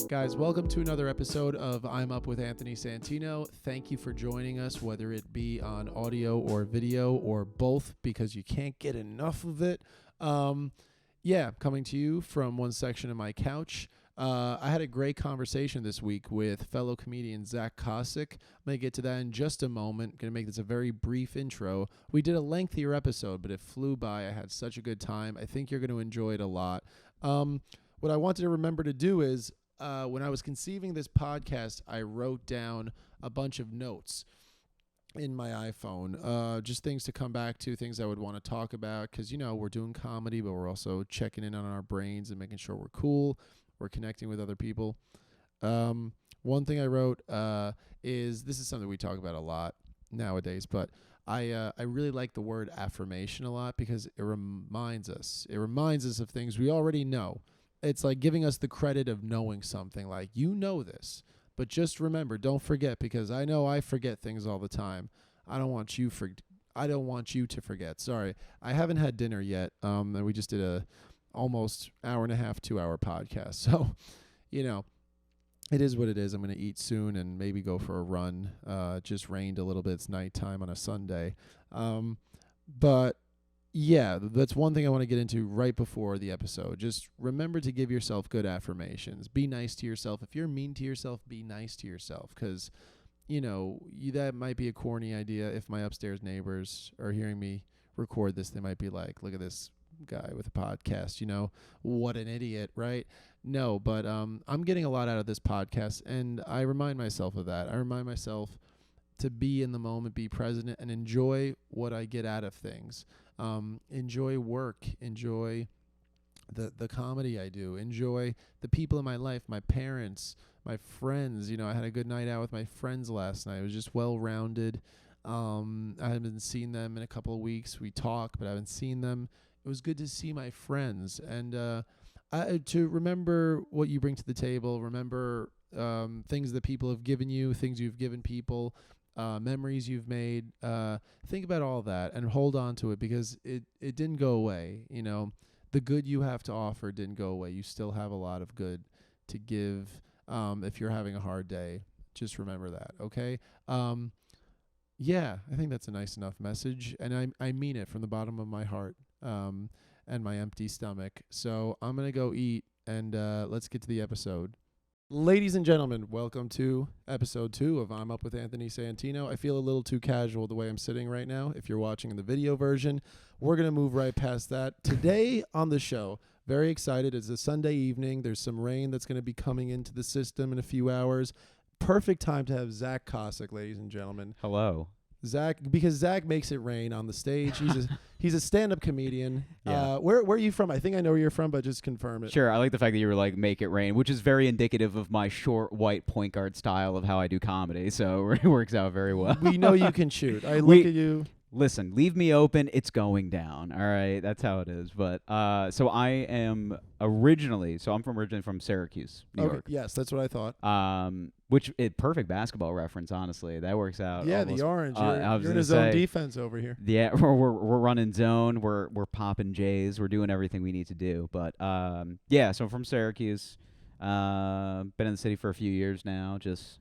Guys, welcome to another episode of I'm Up with Anthony Santino. Thank you for joining us, whether it be on audio or video or both, because you can't get enough of it. Coming to you from one section of my couch. I had a great conversation this week with fellow comedian Zach Koscuik. I'm going to get to that in just a moment. Going to make this a very brief intro. We did a lengthier episode, but it flew by. I had such a good time. I think you're going to enjoy it a lot. What I wanted to remember to do is, when I was conceiving this podcast, I wrote down a bunch of notes in my iPhone, just things to come back to, things I would want to talk about, because, you know, we're doing comedy, but we're also checking in on our brains and making sure we're cool, we're connecting with other people. One thing I wrote is, this is something we talk about a lot nowadays, but I really like the word affirmation a lot because it reminds us of things we already know. It's like giving us the credit of knowing something, like, you know this, but just remember, don't forget, because I know I forget things all the time. I don't want you to forget. Sorry. I haven't had dinner yet. And we just did a almost hour and a half, 2 hour podcast. So, you know, it is what it is. I'm going to eat soon and maybe go for a run. It just rained a little bit. It's nighttime on a Sunday. But yeah, that's one thing I want to get into right before the episode. Just remember to give yourself good affirmations. Be nice to yourself. If you're mean to yourself, be nice to yourself. Because, you know, that might be a corny idea. If my upstairs neighbors are hearing me record this, they might be like, look at this guy with a podcast, you know, what an idiot, right? No, but I'm getting a lot out of this podcast, and I remind myself of that. I remind myself to be in the moment, be present, and enjoy what I get out of things. Enjoy work, enjoy the comedy I do, enjoy the people in my life, my parents, my friends. You know, I had a good night out with my friends last night. It was just well-rounded. I haven't seen them in a couple of weeks. We talk, but I haven't seen them. It was good to see my friends, and to remember what you bring to the table, remember things that people have given you, things you've given people, memories you've made. Think about all that and hold on to it, because it didn't go away. You know, the good you have to offer didn't go away. You still have a lot of good to give. If you're having a hard day, just remember that. Okay. Yeah, I think that's a nice enough message, and I mean it from the bottom of my heart, and my empty stomach. So I'm going to go eat, and let's get to the episode. Ladies and gentlemen, welcome to episode 2 of I'm Up with Anthony Santino. I feel a little too casual the way I'm sitting right now. If you're watching in the video version, we're going to move right past that. Today on the show, very excited. It's a Sunday evening. There's some rain that's going to be coming into the system in a few hours. Perfect time to have Zach Koscuik, ladies and gentlemen. Hello. Zach, because Zach makes it rain on the stage. He's a stand-up comedian. Yeah. Where are you from? I think I know where you're from, but just confirm it. Sure. I like the fact that you were like, make it rain, which is very indicative of my short white point guard style of how I do comedy. So it works out very well. We know you can shoot. I look at you. Listen, leave me open. It's going down. All right. That's how it is. But so I am originally from Syracuse, New York. Yes, that's what I thought. Which perfect basketball reference, honestly. That works out. Yeah, almost. the orange. You're in a zone defense over here. Yeah, we're running zone. We're popping J's. We're doing everything we need to do. But yeah, so I'm from Syracuse. Been in the city for a few years now. Just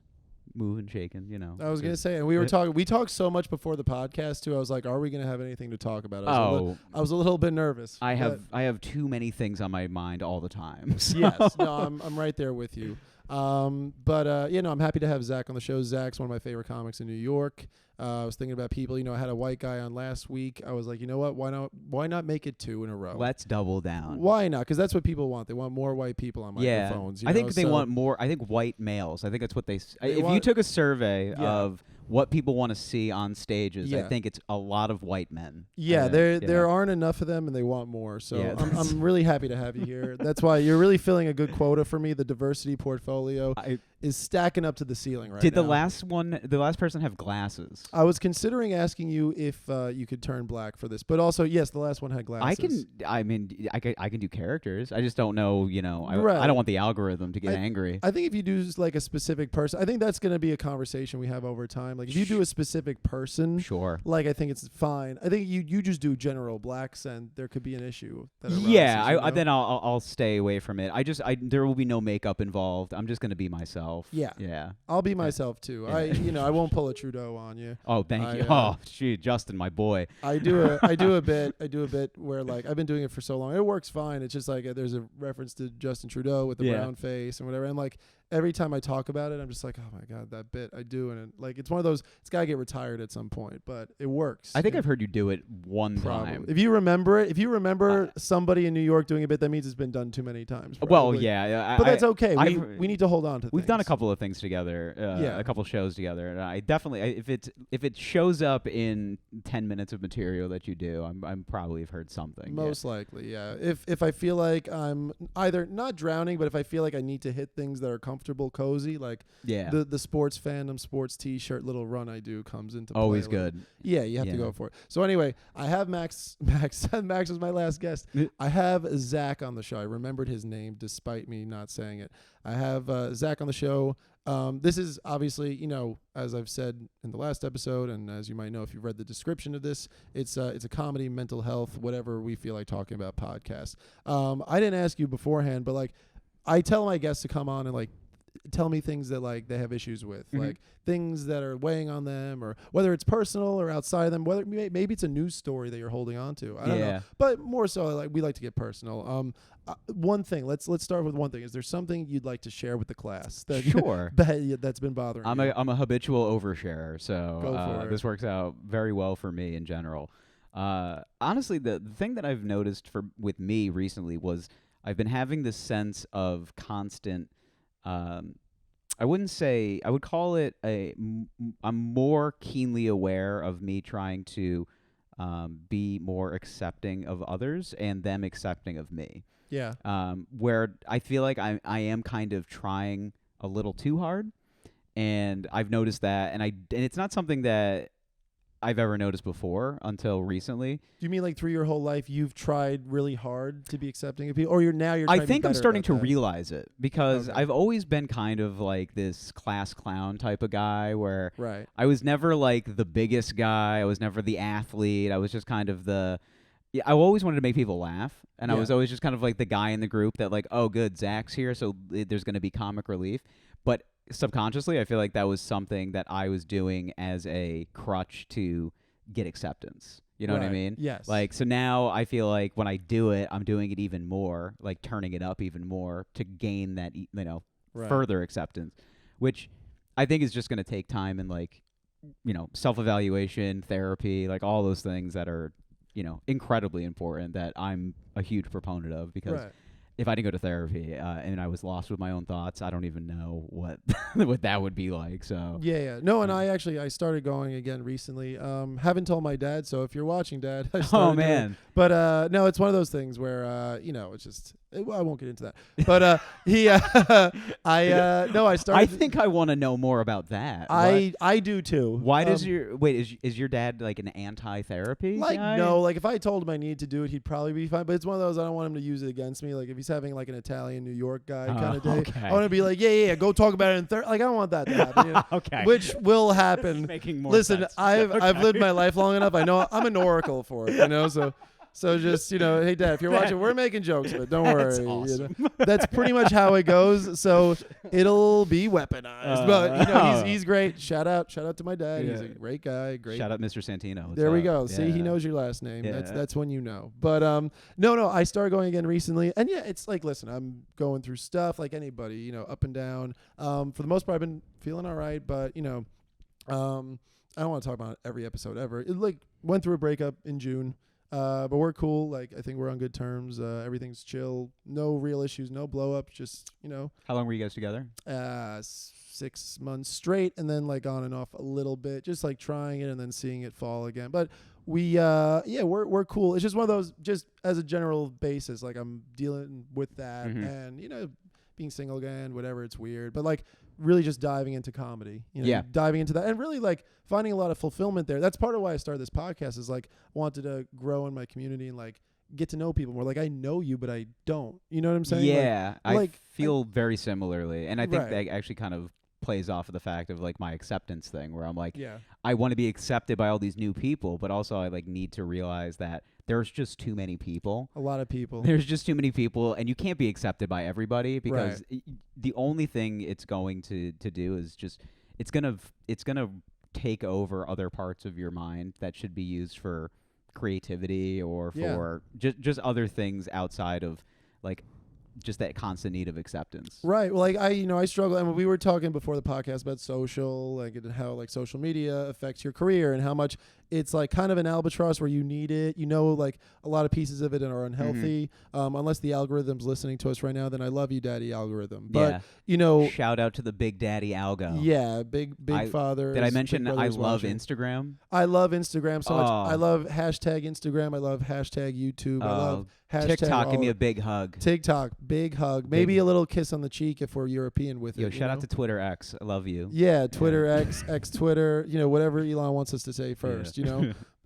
moving, shaking, you know. I was gonna say, and we were talking. We talked so much before the podcast too. I was like, "Are we gonna have anything to talk about?" I was a little bit nervous. I have too many things on my mind all the time. So. Yes, no, I'm right there with you. But you know, I'm happy to have Zach on the show. Zach's one of my favorite comics in New York. I was thinking about people. You know, I had a white guy on last week. I was like, you know what? Why not make it 2 in a row? Let's double down. Why not? Because that's what people want. They want more white people on microphones. Yeah, I think they want more. I think white males. I think that's what they. If you took a survey of what people want to see on stages, I think it's a lot of white men. Yeah, there aren't enough of them, and they want more. So I'm really happy to have you here. That's why you're really filling a good quota for me. The diversity portfolio is stacking up to the ceiling right now. Did the last person have glasses? I was considering asking you if you could turn black for this, but also yes, the last one had glasses. I can do characters. I just don't know. Right. I don't want the algorithm to get angry. I think if you do like a specific person, I think that's going to be a conversation we have over time. Like if you do a specific person, Sure. like I think it's fine. I think you just do general blacks, and there could be an issue. That arises, Yeah, then I'll stay away from it. There will be no makeup involved. I'm just gonna be myself. Yeah. Yeah. I'll be myself too. Yeah. I won't pull a Trudeau on you. Oh, thank you. Oh, shoot, Justin, my boy. I do a bit where like I've been doing it for so long. It works fine. It's just like there's a reference to Justin Trudeau with the brown face and whatever. And like every time I talk about it, I'm just like, oh my god, that bit I do, and like it's one of those. It's gotta get retired at some point, but it works. I think I've heard you do it one Probably. time. If you remember somebody in New York doing a bit, that means it's been done too many times. Probably. Well, yeah, but that's okay. We need to hold on to. We've done a things. couple of things together, a couple shows together, and I definitely, if it shows up in 10 minutes of material that you do, I'm probably have heard something. Most likely, yeah. If I feel like I'm either not drowning, but if I feel like I need to hit things that are comfortable, cozy, like the sports fandom, sports T-shirt little run I do comes into play. Always good. Yeah, you have to go for it. So anyway, I have Max. Max was my last guest. I have Zach on the show. I remembered his name despite me not saying it. I have Zach on the show. This is obviously, as I've said in the last episode, and as you might know if you've read the description of this, it's a comedy, mental health, whatever we feel like talking about podcast. I didn't ask you beforehand, but like I tell my guests to come on and like tell me things that like they have issues with, like things that are weighing on them, or whether it's personal or outside of them, whether maybe it's a news story that you're holding on to. I don't know, but more so like we like to get personal. One thing, let's start with one thing. Is there something you'd like to share with the class that that's been bothering you? I'm a habitual oversharer, so Go for it. This works out very well for me in general. Honestly, the thing that I've noticed with me recently was I've been having this sense of constant. I would call it I'm more keenly aware of me trying to be more accepting of others and them accepting of me. Yeah. Where I feel like I am kind of trying a little too hard, and I've noticed that, and it's not something that I've ever noticed before until recently. Do you mean like through your whole life you've tried really hard to be accepting of people, or you're I think I'm starting to that? realize it because I've always been kind of like this class clown type of guy where I was never like the biggest guy. I was never the athlete. I was just kind of I always wanted to make people laugh, and I was always just kind of like the guy in the group that like, oh, good, Zach's here, so there's going to be comic relief. But subconsciously, I feel like that was something that I was doing as a crutch to get acceptance. You know what I mean? Yes. Like, so now I feel like when I do it, I'm doing it even more, like turning it up even more to gain that, further acceptance, which I think is just going to take time and like, self-evaluation, therapy, like all those things that are, incredibly important that I'm a huge proponent of because if I didn't go to therapy and I was lost with my own thoughts, I don't even know what what that would be like. So no, and I started going again recently. Haven't told my dad, so if you're watching, Dad, oh man, but no, it's one of those things where it's just I won't get into that. But I started. I think I want to know more about that. I do too. Why does is your dad like an anti-therapy guy? No, like if I told him I needed to do it, he'd probably be fine. But it's one of those I don't want him to use it against me. Like if he's having like an Italian New York guy kind of day, I want to be like, yeah, go talk about it in like I don't want that to happen. Okay, which will happen. Making more Listen, sense. I've lived my life long enough. I know I'm an oracle for it. So just, hey, Dad, if you're watching, we're making jokes, but don't worry. That's awesome. That's pretty much how it goes. So it'll be weaponized. But, he's great. Shout out to my dad. Yeah. He's a great guy. Great. Shout out Mr. Santino. There we go. See, he knows your last name. Yeah. That's when you know. But no, I started going again recently. And, it's like, listen, I'm going through stuff like anybody, up and down. For the most part, I've been feeling all right. But, I don't want to talk about every episode ever. It went through a breakup in June. But we're cool. Like, I think we're on good terms. Everything's chill. No real issues. No blow ups. Just, How long were you guys together? 6 months straight, and then like on and off a little bit, just like trying it and then seeing it fall again. But we're cool. It's just one of those, just as a general basis, like I'm dealing with that and, being single again, whatever. It's weird. But like really just diving into comedy, diving into that and really like finding a lot of fulfillment there. That's part of why I started this podcast is like I wanted to grow in my community and like get to know people more. Like I know you, but I don't. You know what I'm saying? Yeah, I feel very similarly, and I think Right. that actually kind of plays off of the fact of like my acceptance thing, where I'm like, Yeah. I want to be accepted by all these new people, but also I like need to realize that there's just too many people. A lot of people. There's just too many people, and you can't be accepted by everybody because the only thing it's going to do is just it's gonna take over other parts of your mind that should be used for creativity or for just other things outside of like just that constant need of acceptance. Right. Well, like I struggle. I mean, we were talking before the podcast about social, like and how like social media affects your career and how much it's like kind of an albatross where you need it. Like a lot of pieces of it are unhealthy. Unless the algorithm's listening to us right now, then I love you, Daddy Algorithm. But shout out to the Big Daddy Algo. Yeah, big father. Did I mention I love Instagram? I love Instagram so much. I love hashtag Instagram. I love hashtag YouTube. I love hashtag TikTok. Give me a big hug. TikTok, big hug. Maybe a little kiss on the cheek if we're European with it. Shout out to Twitter X. I love you. Yeah, Twitter X Twitter. Whatever Elon wants us to say first. What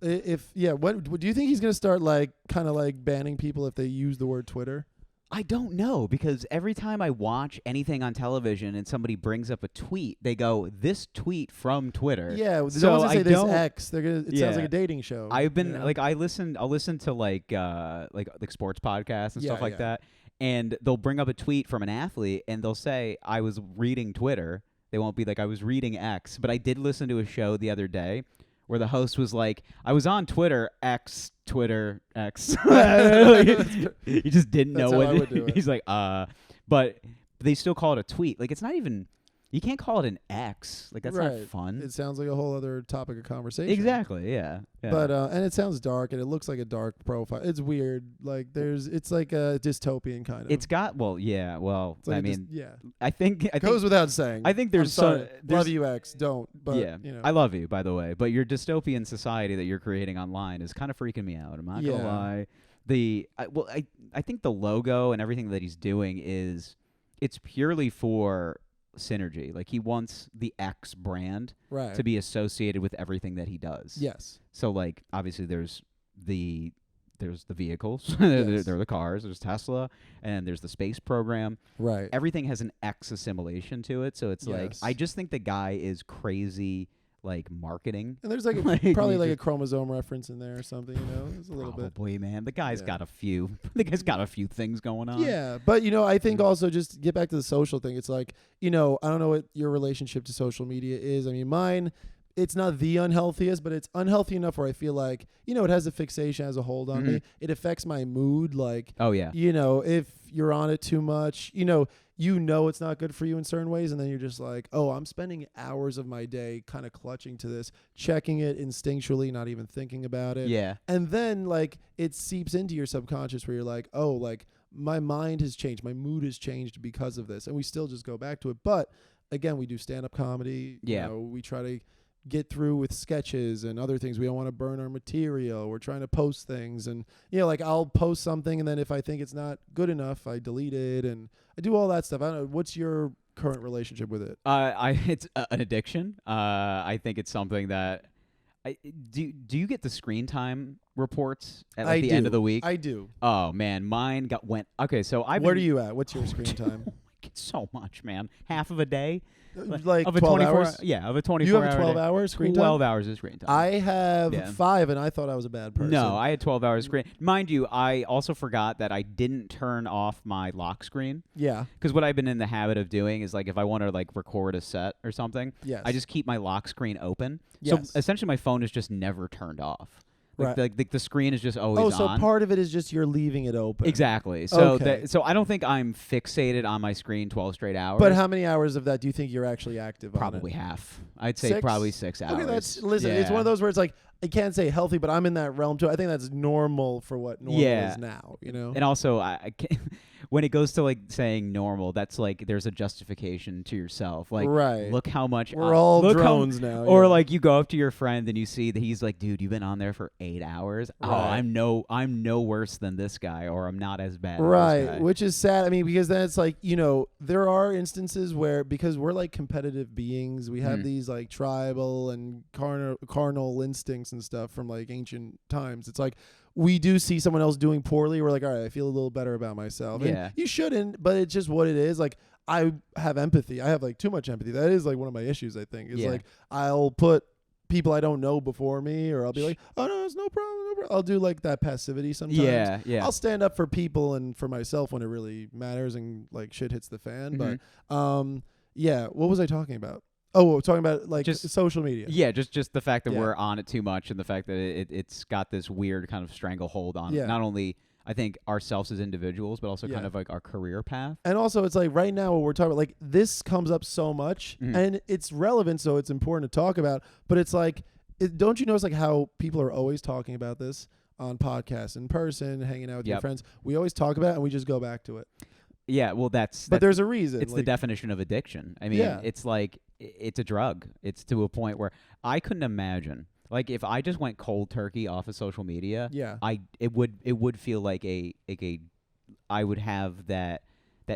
do you think he's gonna start like kind of like banning people if they use the word Twitter? I don't know, because every time I watch anything on television and somebody brings up a tweet, they go, "This tweet from Twitter." Yeah, so they don't say this don't. X. They're gonna. It sounds like a dating show. I've been like, I'll listen to like sports podcasts and stuff like that, and they'll bring up a tweet from an athlete and they'll say, "I was reading Twitter." They won't be like, "I was reading X," but I did listen to a show the other day where the host was like, "I was on Twitter X." He just didn't know what I would do it. He's like, but they still call it a tweet. Like it's not even. You can't call it an X. Like that's not fun. It sounds like a whole other topic of conversation. Exactly. Yeah. But and it sounds dark and it looks like a dark profile. It's weird. Like it's like a dystopian kind of. It's got I mean, I think goes without saying. I think there's love you X. Don't. But I love you, by the way. But your dystopian society that you're creating online is kind of freaking me out. I'm not gonna lie. I think the logo and everything that he's doing it's purely for synergy. Like he wants the X brand to be associated with everything that he does. Yes. So like obviously there's the vehicles, Yes. there are the cars, there's Tesla, and there's the space program. Right. Everything has an X assimilation to it. So it's like I just think the guy is crazy like marketing. And there's like probably like a chromosome reference in there or something, It's a little bit. Probably, man. The guy's got a few. The guy's got a few things going on. Yeah, but I think also just get back to the social thing. It's like I don't know what your relationship to social media is. I mean, mine. It's not the unhealthiest, but it's unhealthy enough where I feel like it has a fixation, has a hold on me. It affects my mood. Like, if you're on it too much, it's not good for you in certain ways, and then you're just like, oh, I'm spending hours of my day kind of clutching to this, checking it instinctually, not even thinking about it. Yeah. And then like it seeps into your subconscious where you're like, oh, like my mind has changed, my mood has changed because of this, and we still just go back to it. But again, we do stand-up comedy. Yeah. We try to get through with sketches and other things. We don't want to burn our material. We're trying to post things, and like I'll post something, and then if I think it's not good enough, I delete it, and I do all that stuff. I don't know. What's your current relationship with it? It's an addiction. I think it's something that. Do you get the screen time reports at the end of the week? I do. Oh man, mine went. Okay, so Where are you at? What's your screen time? So much, man. Half of a day. Like of a 12 24 hours? Yeah, of a 24 You have a 12 hour hour screen time? 12 hours of screen time. I have 5, and I thought I was a bad person. No, I had 12 hours screen. Mind you, I also forgot that I didn't turn off my lock screen. Yeah. Because what I've been in the habit of doing is like if I want to like record a set or something, I just keep my lock screen open. Yes. So essentially my phone is just never turned off. Like, right. the screen is just always on. Oh, so part of it is just you're leaving it open. Exactly. So okay. So I don't think I'm fixated on my screen 12 straight hours. But how many hours of that do you think you're actually active Probably on it? half. I'd say 6? probably 6 hours. Okay, it's one of those where it's like, I can't say healthy, but I'm in that realm too. I think that's normal for what normal is now, And also, when it goes to like saying normal, that's like there's a justification to yourself. Like, Right. look how much We're all look drones now. Or yeah. like you go up to your friend and you see that he's like, dude, you've been on there for 8 hours. Oh, Right. I'm no worse than this guy, or I'm not as bad as this Right, guy. which is sad. I mean, because then it's like, there are instances where, because we're like competitive beings, we have these like tribal and carnal instincts and stuff from like ancient times. It's like we do see someone else doing poorly. We're like, all right, I feel a little better about myself. Yeah. And you shouldn't, but it's just what it is. Like, I have empathy. I have like too much empathy. That is like one of my issues, I think. Is like I'll put people I don't know before me, or I'll be like, oh no, it's no problem. I'll do like that passivity sometimes. Yeah. I'll stand up for people and for myself when it really matters and like shit hits the fan. But yeah, what was I talking about? Oh, we're talking about like Just social media. Yeah, just the fact that Yeah. we're on it too much, and the fact that it's got this weird kind of stranglehold on not only I think ourselves as individuals, but also kind of like our career path. And also, it's like right now what we're talking about, like this comes up so much, and it's relevant, so it's important to talk about. But it's like, don't you notice like how people are always talking about this on podcasts, in person, hanging out with your friends? We always talk about it, and we just go back to it. Yeah, well, but there's a reason. It's like, the definition of addiction. I mean, it's like it's a drug. It's to a point where I couldn't imagine. Like if I just went cold turkey off of social media, it would feel like I would have that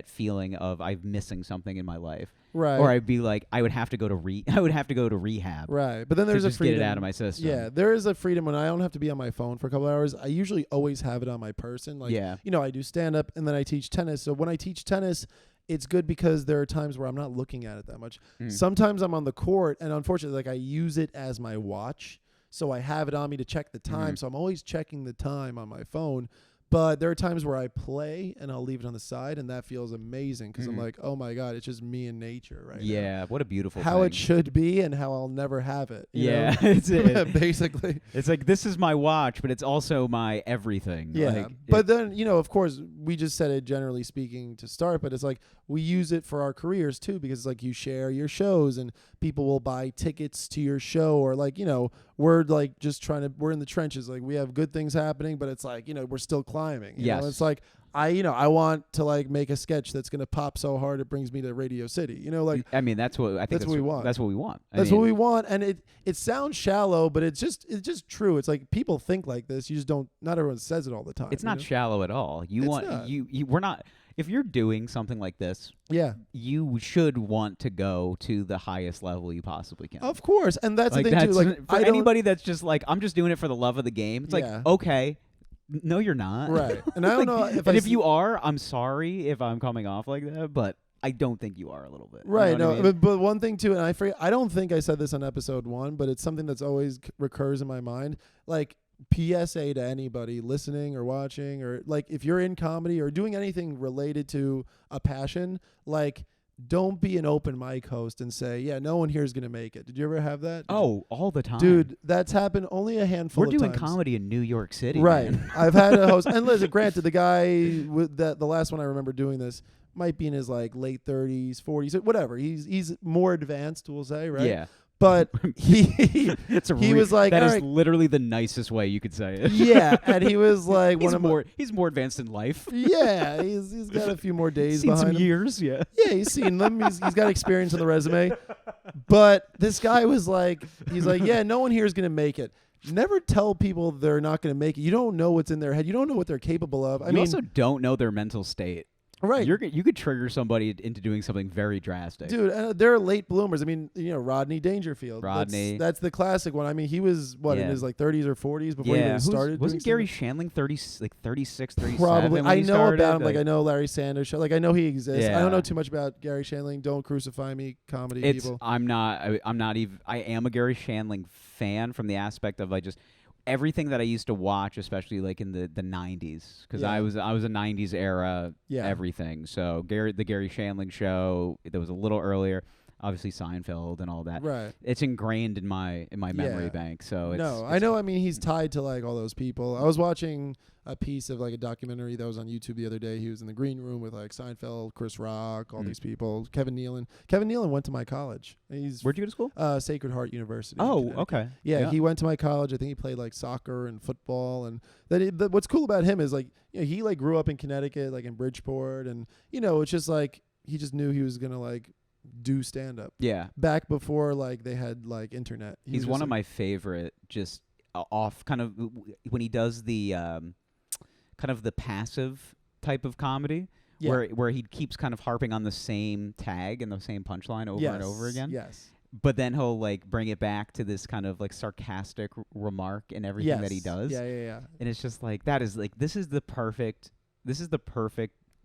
feeling of I'm missing something in my life. Right. Or I'd be like I would have to go to rehab. Right. But then there's to a just freedom. get it out of my system. Yeah, there is a freedom when I don't have to be on my phone for a couple hours. I usually always have it on my person. Like I do stand up and then I teach tennis. So when I teach tennis, it's good because there are times where I'm not looking at it that much. Sometimes I'm on the court and unfortunately like I use it as my watch. So I have it on me to check the time. So I'm always checking the time on my phone. But there are times where I play and I'll leave it on the side, and that feels amazing because I'm like, oh my God, it's just me and nature right now. Yeah, what a beautiful how thing. It should be and how I'll never have it. You know? It's basically. It's like, this is my watch, but it's also my everything. Yeah, like, but then, of course, we just said it generally speaking to start, but it's like we use it for our careers too, because it's like you share your shows and people will buy tickets to your show, or like, we're like just we're in the trenches. Like we have good things happening, but it's like, we're still climbing. You know? It's like, I want to like make a sketch that's going to pop so hard it brings me to Radio City. Like I mean, that's what I think. That's what we want. That's what we want. That's what we want, and it sounds shallow, but it's just true. It's like people think like this. You just don't. Not everyone says it all the time. It's not shallow at all. We're not. If you're doing something like this, you should want to go to the highest level you possibly can. Of course, and that's like the thing too. Like for anybody that's just like, I'm just doing it for the love of the game. It's like, okay. No, you're not. Right. And I don't know if if you are, I'm sorry if I'm coming off like that, but I don't think you are a little bit. Right. You know what I mean? But one thing too, and I forget, I don't think I said this on episode 1, but it's something that's always recurs in my mind. Like PSA to anybody listening or watching, or like if you're in comedy or doing anything related to a passion, like don't be an open mic host and say, yeah, no one here is going to make it. Did you ever have that? All the time. Dude, that's happened only a handful of times. We're doing comedy in New York City. Right. Man. I've had a host. And listen, granted, the guy with the last one I remember doing this might be in his like late 30s, 40s, whatever. He's more advanced, we'll say, right? Yeah. But he was like, that all is right. literally the nicest way you could say it. Yeah, and he was like, he's more advanced in life. Yeah, he's got a few more days seen behind some him. Years, yeah. Yeah, he's seen them. He's got experience on the resume. But this guy was like, yeah, no one here is gonna make it. Never tell people they're not gonna make it. You don't know what's in their head. You don't know what they're capable of. I mean, also don't know their mental state. Right. You could trigger somebody into doing something very drastic. Dude, they're late bloomers. I mean, Rodney Dangerfield. Rodney. That's the classic one. I mean, he was, in his like 30s or 40s before he even started. Wasn't Gary Shandling 36, 37? Probably. When I he know started? about him. Like I know Larry Sanders Show. Like I know he exists. Yeah. I don't know too much about Gary Shandling. Don't crucify me, comedy people. I'm not even. I am a Gary Shandling fan from the aspect of just everything that I used to watch, especially like in the 90s, because I was a 90s era everything. So the Gary Shandling Show, that was a little earlier. obviously Seinfeld and all that. Right. It's ingrained in my memory Yeah. bank. So it's, No, I know. I mean, he's tied to like all those people. I was watching a piece of like a documentary that was on YouTube the other day. He was in the green room with like Seinfeld, Chris Rock, all these people. Kevin Nealon. Kevin Nealon went to my college. Where'd you go to school? Sacred Heart University. in Oh, Connecticut. okay. Yeah, he went to my college. I think he played like soccer and football. And what's cool about him is like, you know, he like grew up in Connecticut, like in Bridgeport, and you know, it's just like he just knew he was gonna like do stand up. Yeah. Back before like they had like internet. He's one of my favorite. Just off kind of when he does the kind of the passive type of comedy. Yeah. Where he keeps kind of harping on the same tag and the same punchline over and over again. Yes. But then he'll like bring it back to this kind of like sarcastic remark in everything that he does. Yeah. And it's just like that is like this is the perfect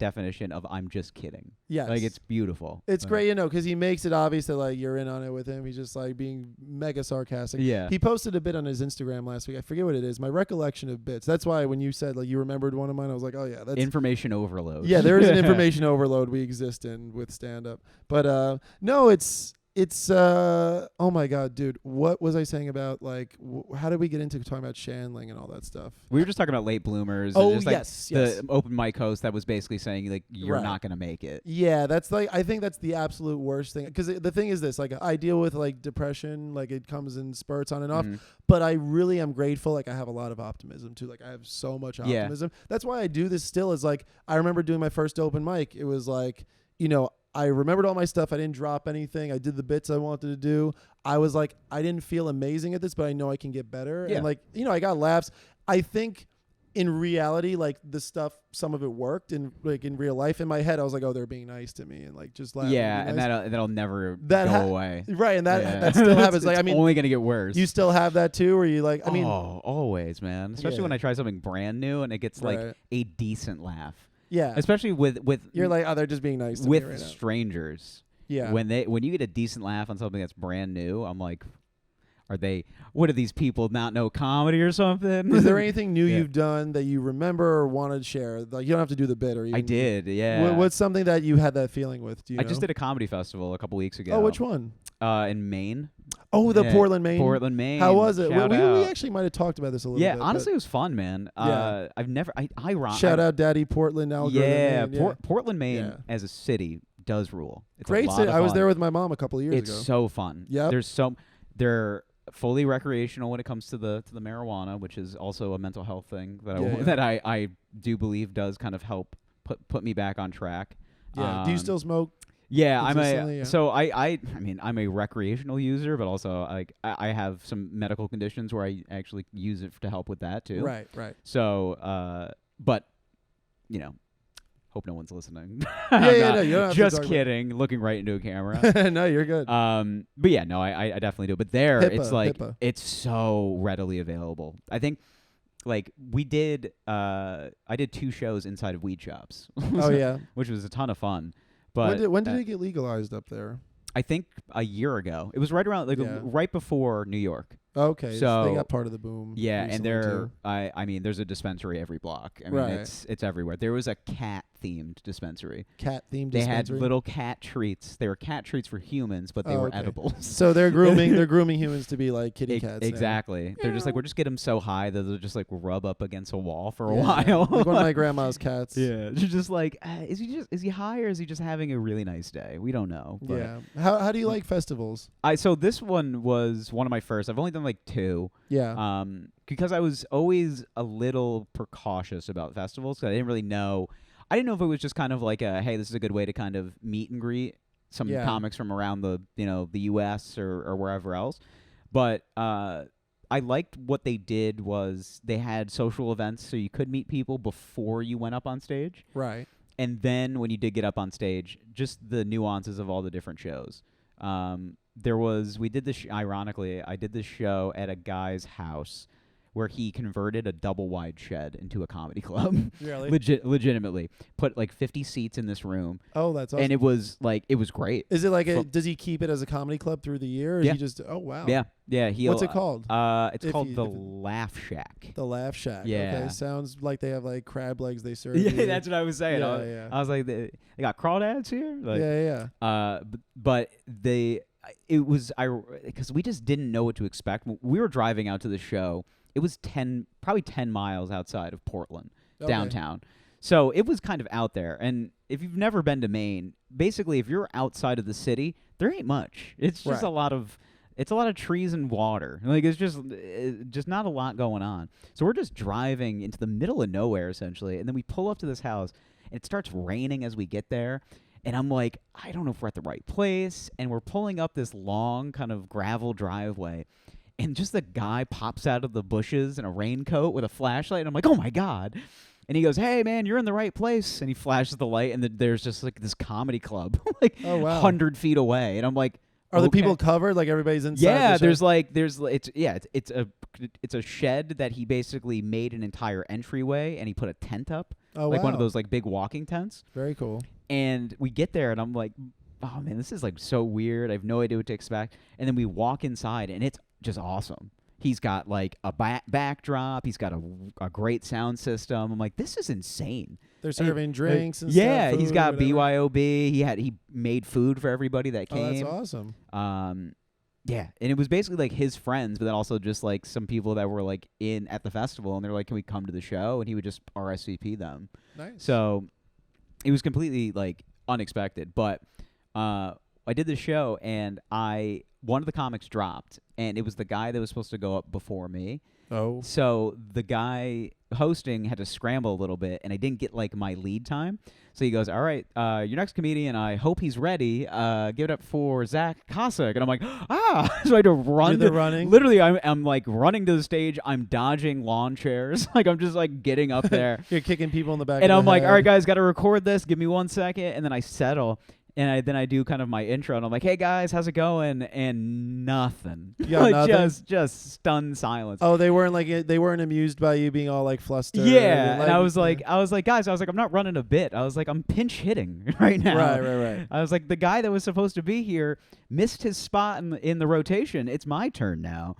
definition of I'm just kidding. Yes. Like it's beautiful. It's great, you know, because he makes it obvious that like you're in on it with him. He's just like being mega sarcastic. Yeah. He posted a bit on his Instagram last week. I forget what it is. My recollection of bits. That's why when you said like you remembered one of mine, I was like, oh yeah, that's information overload. Yeah, there is an information overload we exist in with stand up. But no, it's oh my god, dude, what was I saying about like how did we get into talking about Shandling and all that stuff? We were just talking about late bloomers. Oh, and just, like, yes. The open mic host that was basically saying like you're Right. not gonna make it. Yeah, that's like I think that's the absolute worst thing because the thing is this, like I deal with like depression, like it comes in spurts on and off, but I really am grateful. Like I have a lot of optimism too. Like I have so much optimism. That's why I do this still. Is like I remember doing my first open mic. It was like, you know, I remembered all my stuff. I didn't drop anything. I did the bits I wanted to do. I was like, I didn't feel amazing at this, but I know I can get better. Yeah. And like, you know, I got laughs. I think in reality, like the stuff, some of it worked. And like in real life, in my head, I was like, oh, they're being nice to me and like just laughing. Yeah, and nice. that'll never That go away. Right, and that Yeah. that still happens. Like it's I mean, only gonna get worse. you still have that too, where you like, I mean, always, man. Especially Yeah. when I try something brand new and it gets like Right. a decent laugh. yeah, Especially with you're like, oh, they're just being nice to with me right now. strangers. Yeah, When you get a decent laugh on something that's brand new, I'm like, what do these people not know comedy or something? is there anything new Yeah. you've done that you remember or want to share? Like you don't have to do the bit or even I did, yeah. What's something that you had that feeling with? Do you I know? just did a comedy festival a couple weeks ago. Oh, which one? In Maine. Oh, the Yeah, Portland, Maine. Portland, Maine. How was it? Shout We out. actually might have talked about this a little Yeah, bit. honestly, it was fun, man. Yeah. I've never. I Shout out, Daddy Portland. Yeah, Maine. Portland, Maine, Yeah. as a city does rule. It's a Great lot city. of I was fun. there with my mom a couple of years It's ago. so fun. Yep. They're fully recreational when it comes to the marijuana, which is also a mental health thing that Yeah. that I do believe does kind of help put me back on track. Yeah. Do you still smoke? Yeah, consistently? Yeah. so I mean I'm a recreational user, but also like I have some medical conditions where I actually use it to help with that too. Right. So but you know, hope no one's listening. Yeah, I'm no, not- you don't have to just talk about- kidding. Looking right into a camera. No, you're good. But yeah, no, I definitely do. But there, HIPAA, it's like HIPAA. it's so readily available. I think like we did. I did 2 shows inside of weed shops. Oh yeah. which was a ton of fun. But When did it get legalized up there? I think a year ago. It was right around Yeah. right before New York. Okay, So they got part of the boom. Yeah, and recently, I mean, there's a dispensary every block. I mean, Right. it's everywhere. There was a cat themed dispensary. cat themed. They had little cat treats. They were cat treats for humans, but they Oh, were okay. edibles. So they're grooming humans to be like kitty cats. now. Exactly. They're just like, we'll just get them so high that they'll just like rub up against a wall for a Yeah. while. Like one of my grandma's cats. Yeah, you're just like, is he high or is he just having a really nice day? We don't know. But Yeah. How do you like festivals? so this one was one of my first. I've only done like 2. Yeah. Because I was always a little precautious about festivals because I didn't really know. I didn't know if it was just kind of like hey, this is a good way to kind of meet and greet some Yeah. comics from around the the U.S. or wherever else. But I liked what they did was they had social events so you could meet people before you went up on stage. Right. And then when you did get up on stage, just the nuances of all the different shows. We did this, ironically, I did this show at a guy's house where he converted a double wide shed into a comedy club. Really? Legitimately put like 50 seats in this room. Oh, that's awesome. And it was great. Is it like does he keep it as a comedy club through the year? Or Yeah. Is he just, oh, wow. Yeah. What's it called? It's called the Laugh Shack. The Laugh Shack. Yeah. Okay. Sounds like they have like crab legs they serve. Yeah, you. that's what I was saying. Yeah, I was like, they got crawdads here? Like, yeah. But it was because we just didn't know what to expect. We were driving out to the show. It was probably 10 miles outside of Portland, downtown. So it was kind of out there. And if you've never been to Maine, basically if you're outside of the city, there ain't much. It's just a lot of trees and water. Like it's just not a lot going on. So we're just driving into the middle of nowhere essentially, and then we pull up to this house, and it starts raining as we get there. And I'm like, I don't know if we're at the right place. And we're pulling up this long kind of gravel driveway. And just the guy pops out of the bushes in a raincoat with a flashlight. And I'm like, oh, my God. And he goes, hey, man, you're in the right place. And he flashes the light. And there's just like this comedy club like 100 feet away. And I'm like, are the people covered? Like everybody's inside? Yeah, it's a shed that he basically made an entire entryway. And he put a tent up. Oh, like wow. one of those like big walking tents. Very cool. And we get there, and I'm like, oh, man, this is, like, so weird. I have no idea what to expect. And then we walk inside, and it's just awesome. He's got, like, a backdrop. He's got a great sound system. I'm like, this is insane. They're serving drinks and stuff. Yeah, he's got whatever. BYOB. He made food for everybody that came. Oh, that's awesome. Yeah, and it was basically, like, his friends, but then also just, like, some people that were, like, at the festival, and they're like, can we come to the show? And he would just RSVP them. Nice. So it was completely like unexpected, but I did the show, and one of the comics dropped, and it was the guy that was supposed to go up before me. Oh. So the guy hosting had to scramble a little bit, and I didn't get like my lead time. So he goes, all right, your next comedian, I hope he's ready. Give it up for Zach Koscuik. And I'm like, So I had to run. Running? Literally, I'm like running to the stage. I'm dodging lawn chairs. Like I'm just like getting up there. You're kicking people in the back and of I'm the like, head. all right, guys, got to record this. Give me 1 second. And then I settle. And then I do kind of my intro, and I'm like, hey, guys, how's it going? And nothing. Yeah, nothing? Just stunned silence. Oh, they weren't amused by you being all like flustered. Yeah, and I was like, guys, I'm not running a bit. I was like, I'm pinch hitting right now. Right. I was like, the guy that was supposed to be here missed his spot in the rotation. It's my turn now.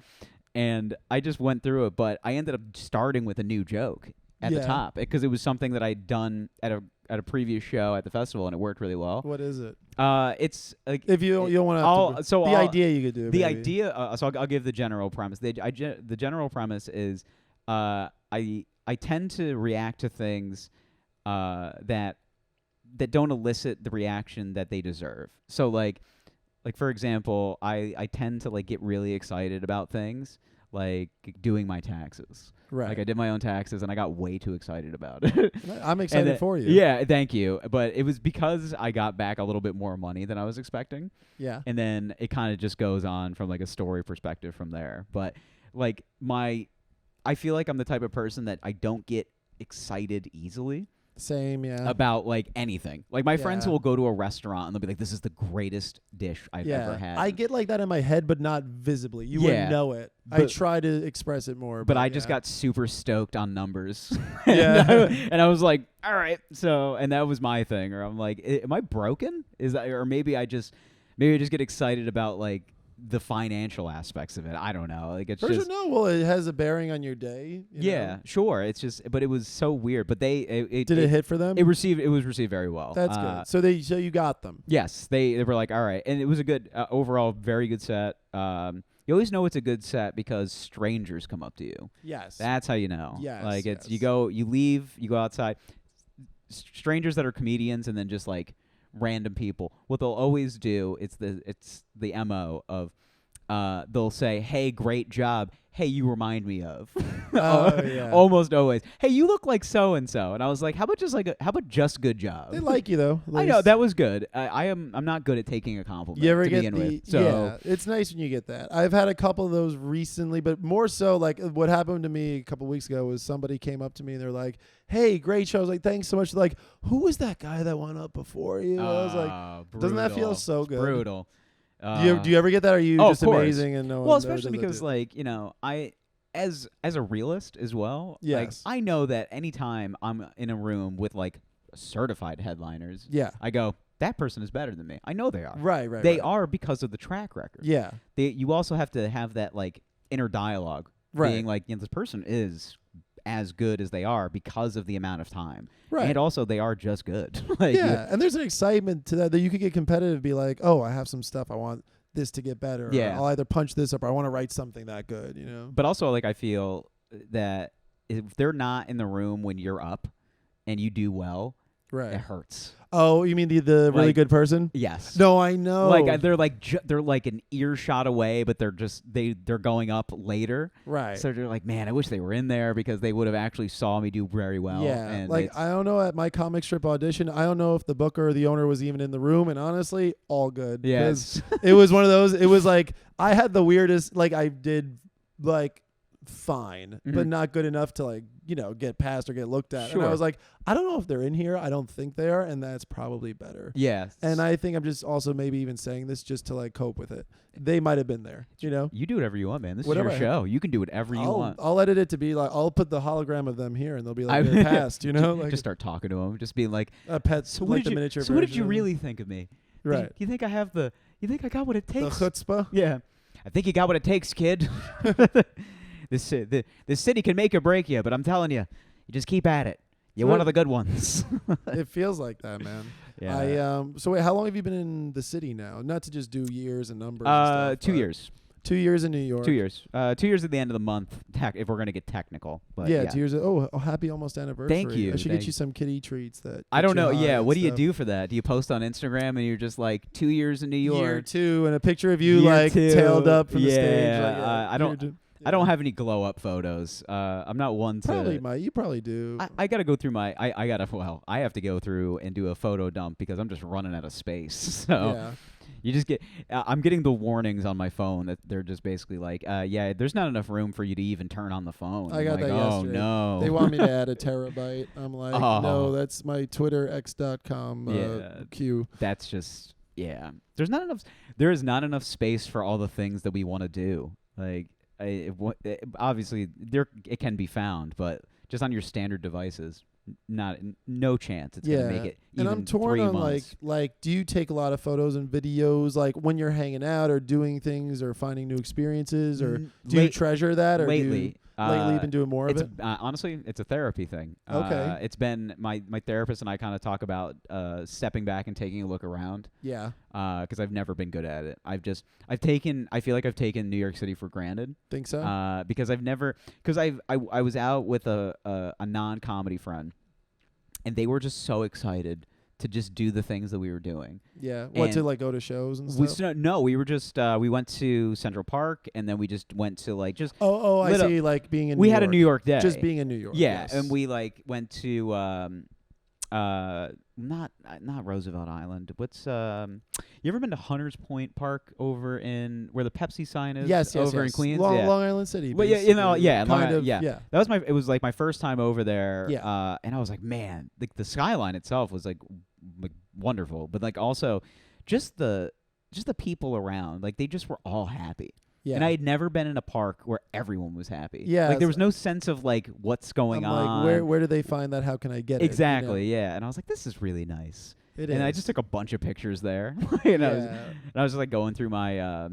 And I just went through it, but I ended up starting with a new joke at the top because it was something that I'd done at a previous show at the festival, and it worked really well. What is it? It's like if you don't want to. The idea you could do. The maybe. idea. So I'll give the general premise. The general premise is I tend to react to things that don't elicit the reaction that they deserve. So like for example, I tend to like get really excited about things like doing my taxes. Right. Like I did my own taxes, and I got way too excited about it. I'm excited for you. Yeah, thank you. But it was because I got back a little bit more money than I was expecting. Yeah. And then it kind of just goes on from like a story perspective from there. But like I feel like I'm the type of person that I don't get excited easily. Same, yeah. About like anything. Like my friends will go to a restaurant and they'll be like, this is the greatest dish I've ever had. I get like that in my head, but not visibly. You wouldn't know it. I try to express it more. But I just got super stoked on numbers. Yeah. And I was like, all right. So, and that was my thing. Or I'm like, am I broken? Or maybe I just get excited about like the financial aspects of it. I don't know. Like it's just well, it has a bearing on your day. You know? Sure. It's just, but it was so weird. But did it hit for them? It was received very well. That's good. So you got them. Yes, they were like, all right, and it was a good overall, very good set. You always know it's a good set because strangers come up to you. Yes, that's how you know. Yes, like it's you go outside. Strangers that are comedians, and then just like random people. What they'll always do, it's the MO of they'll say, hey, great job. Hey, you remind me of. Almost always. Hey, you look like so and so. And I was like, how about just good job? They like you though. I know that was good. I'm not good at taking a compliment. You ever to get begin with, so it's nice when you get that. I've had a couple of those recently, but more so like what happened to me a couple weeks ago was somebody came up to me and they're like, hey, great show. I was like, thanks so much. They're like, who was that guy that went up before you? I was like, doesn't that feel so good? Brutal. Do you ever get that? Or are you just amazing and no one? Well, especially because like as a realist as well, like Yes. I know that anytime I'm in a room with like certified headliners, Yeah. I go, that person is better than me. I know they are. Right. Right. They right. are because of the track record. Yeah. You also have to have that like inner dialogue, Right. being like, this person is as good as they are because of the amount of time, Right. and also they are just good. Like, yeah. And there's an excitement to that you could get competitive, be like, oh, I have some stuff I want this to get better. Or Yeah. I'll either punch this up or I want to write something that good, you know? But also, like, I feel that if they're not in the room when you're up and you do well, Right. it hurts. Oh, you mean the really Like, good person? Yes. No, I know. Like they're like an earshot away, but they're going up later. Right. So they're like, man, I wish they were in there because they would have actually saw me do very well. Yeah, And like I don't know, at my comic strip audition, I don't know if the booker or the owner was even in the room, and honestly, all good. yes, It was one of those. It was like I had the weirdest. Like I did like fine, but Mhm. not good enough to like get past or get looked at. And I Sure. was like, I don't know if they're in here. I don't think they are, and that's probably better. yes. And I think I'm just also maybe even saying this just to like cope with it. They might have been there, you know. You do whatever you want, man. This Whatever is your show. You can do whatever you want. I'll edit it to be like I'll put the hologram of them here, and they'll be like I- they're past, you know, like just start talking to them, just being like, a pet, so like the miniature. So what did version you of them. really think of me? Right. You think I have the? You think I got what it The takes? chutzpah. Yeah. I think you got what it takes, kid. This city can make or break you, but I'm telling you, you just keep at it. You're one of the good ones. It feels like that, man. Yeah. So wait, how long have you been in the city now? Not to just do years and numbers. And stuff, 2 but years. 2 years in New York. 2 years. 2 years at the end of the month, if we're gonna get technical. But Yeah, 2 years. Oh, happy almost anniversary. Thank you, I should thank get you some kitty treats that. I get don't you know. high Yeah. and What do you stuff. do for that? Do you post on Instagram and you're just like 2 years in New York? Year 2 and a picture of you Year like 2. tailed up from the stage. Yeah, Like, I don't- I don't have any glow up photos. I'm not one to. Probably might. You probably do. I gotta go through my. I have to go through and do a photo dump because I'm just running out of space. So yeah. you just get. I'm getting the warnings on my phone that they're just basically like, yeah, there's not enough room for you to even turn on the phone. I I'm got like, that oh yesterday. no. They want me to add a terabyte. I'm like, Oh. no, that's my Twitter x.com Yeah. queue. That's just yeah. There is not enough space for all the things that we want to do. Like. Obviously, it can be found, but just on your standard devices, no chance it's gonna make it. And I'm even torn 3 on months. like, do you take a lot of photos and videos like when you're hanging out or doing things or finding new experiences, or do you treasure that? Or lately? Lately, you've been doing more of It's it. honestly, it's a therapy thing. Okay. It's been my therapist and I kind of talk about stepping back and taking a look around. Yeah, Because I've never been good at it. I feel like I've taken New York City for granted. think so. Because I was out with a non-comedy friend, and they were just so excited to just do the things that we were doing. Yeah, what to and like go to shows and We stuff. we were just we went to Central Park, and then we just went to like just Oh, I lit up- see. Like being in. we New had a York. New York day. Just being in New York. Yeah, yes. and we like went to not Roosevelt Island. What's you ever been to Hunters Point Park over in where the Pepsi sign is? yes, over in yes. Queens. Long, yeah. Long Island City. Well, yeah, you know, basically. yeah, Long kind I- of. yeah. Yeah. That was it was like my first time over there. Yeah. And I was like, man, the skyline itself was like wonderful, but like also just the people around, like they just were all happy. Yeah. And I had never been in a park where everyone was happy. Yeah, like there it's was no sense of like what's going I'm on. like, where do they find that? How can I get Exactly, yeah. And I was like, this is really nice. it? And I just took a bunch of pictures there. And yeah. I was just like going through my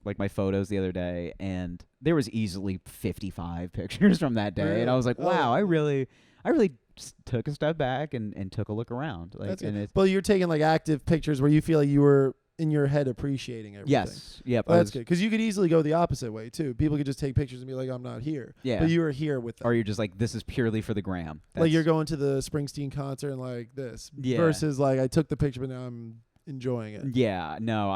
like my photos the other day, and there was easily 55 pictures from that day. And I was like, Really? wow, I really just took a step back and took a look around. Like, That's and good. it's But you're taking like active pictures where you feel like you were in your head appreciating everything. yes, yep. Well, I that's was- good because you could easily go the opposite way too. People could just take pictures and be like, "I'm not here," Yeah. but you were here with them. Or you're just like, this is purely for the gram. Like you're That's- going to the Springsteen concert and like this Yeah. versus like I took the picture but now I'm enjoying it. Yeah, no,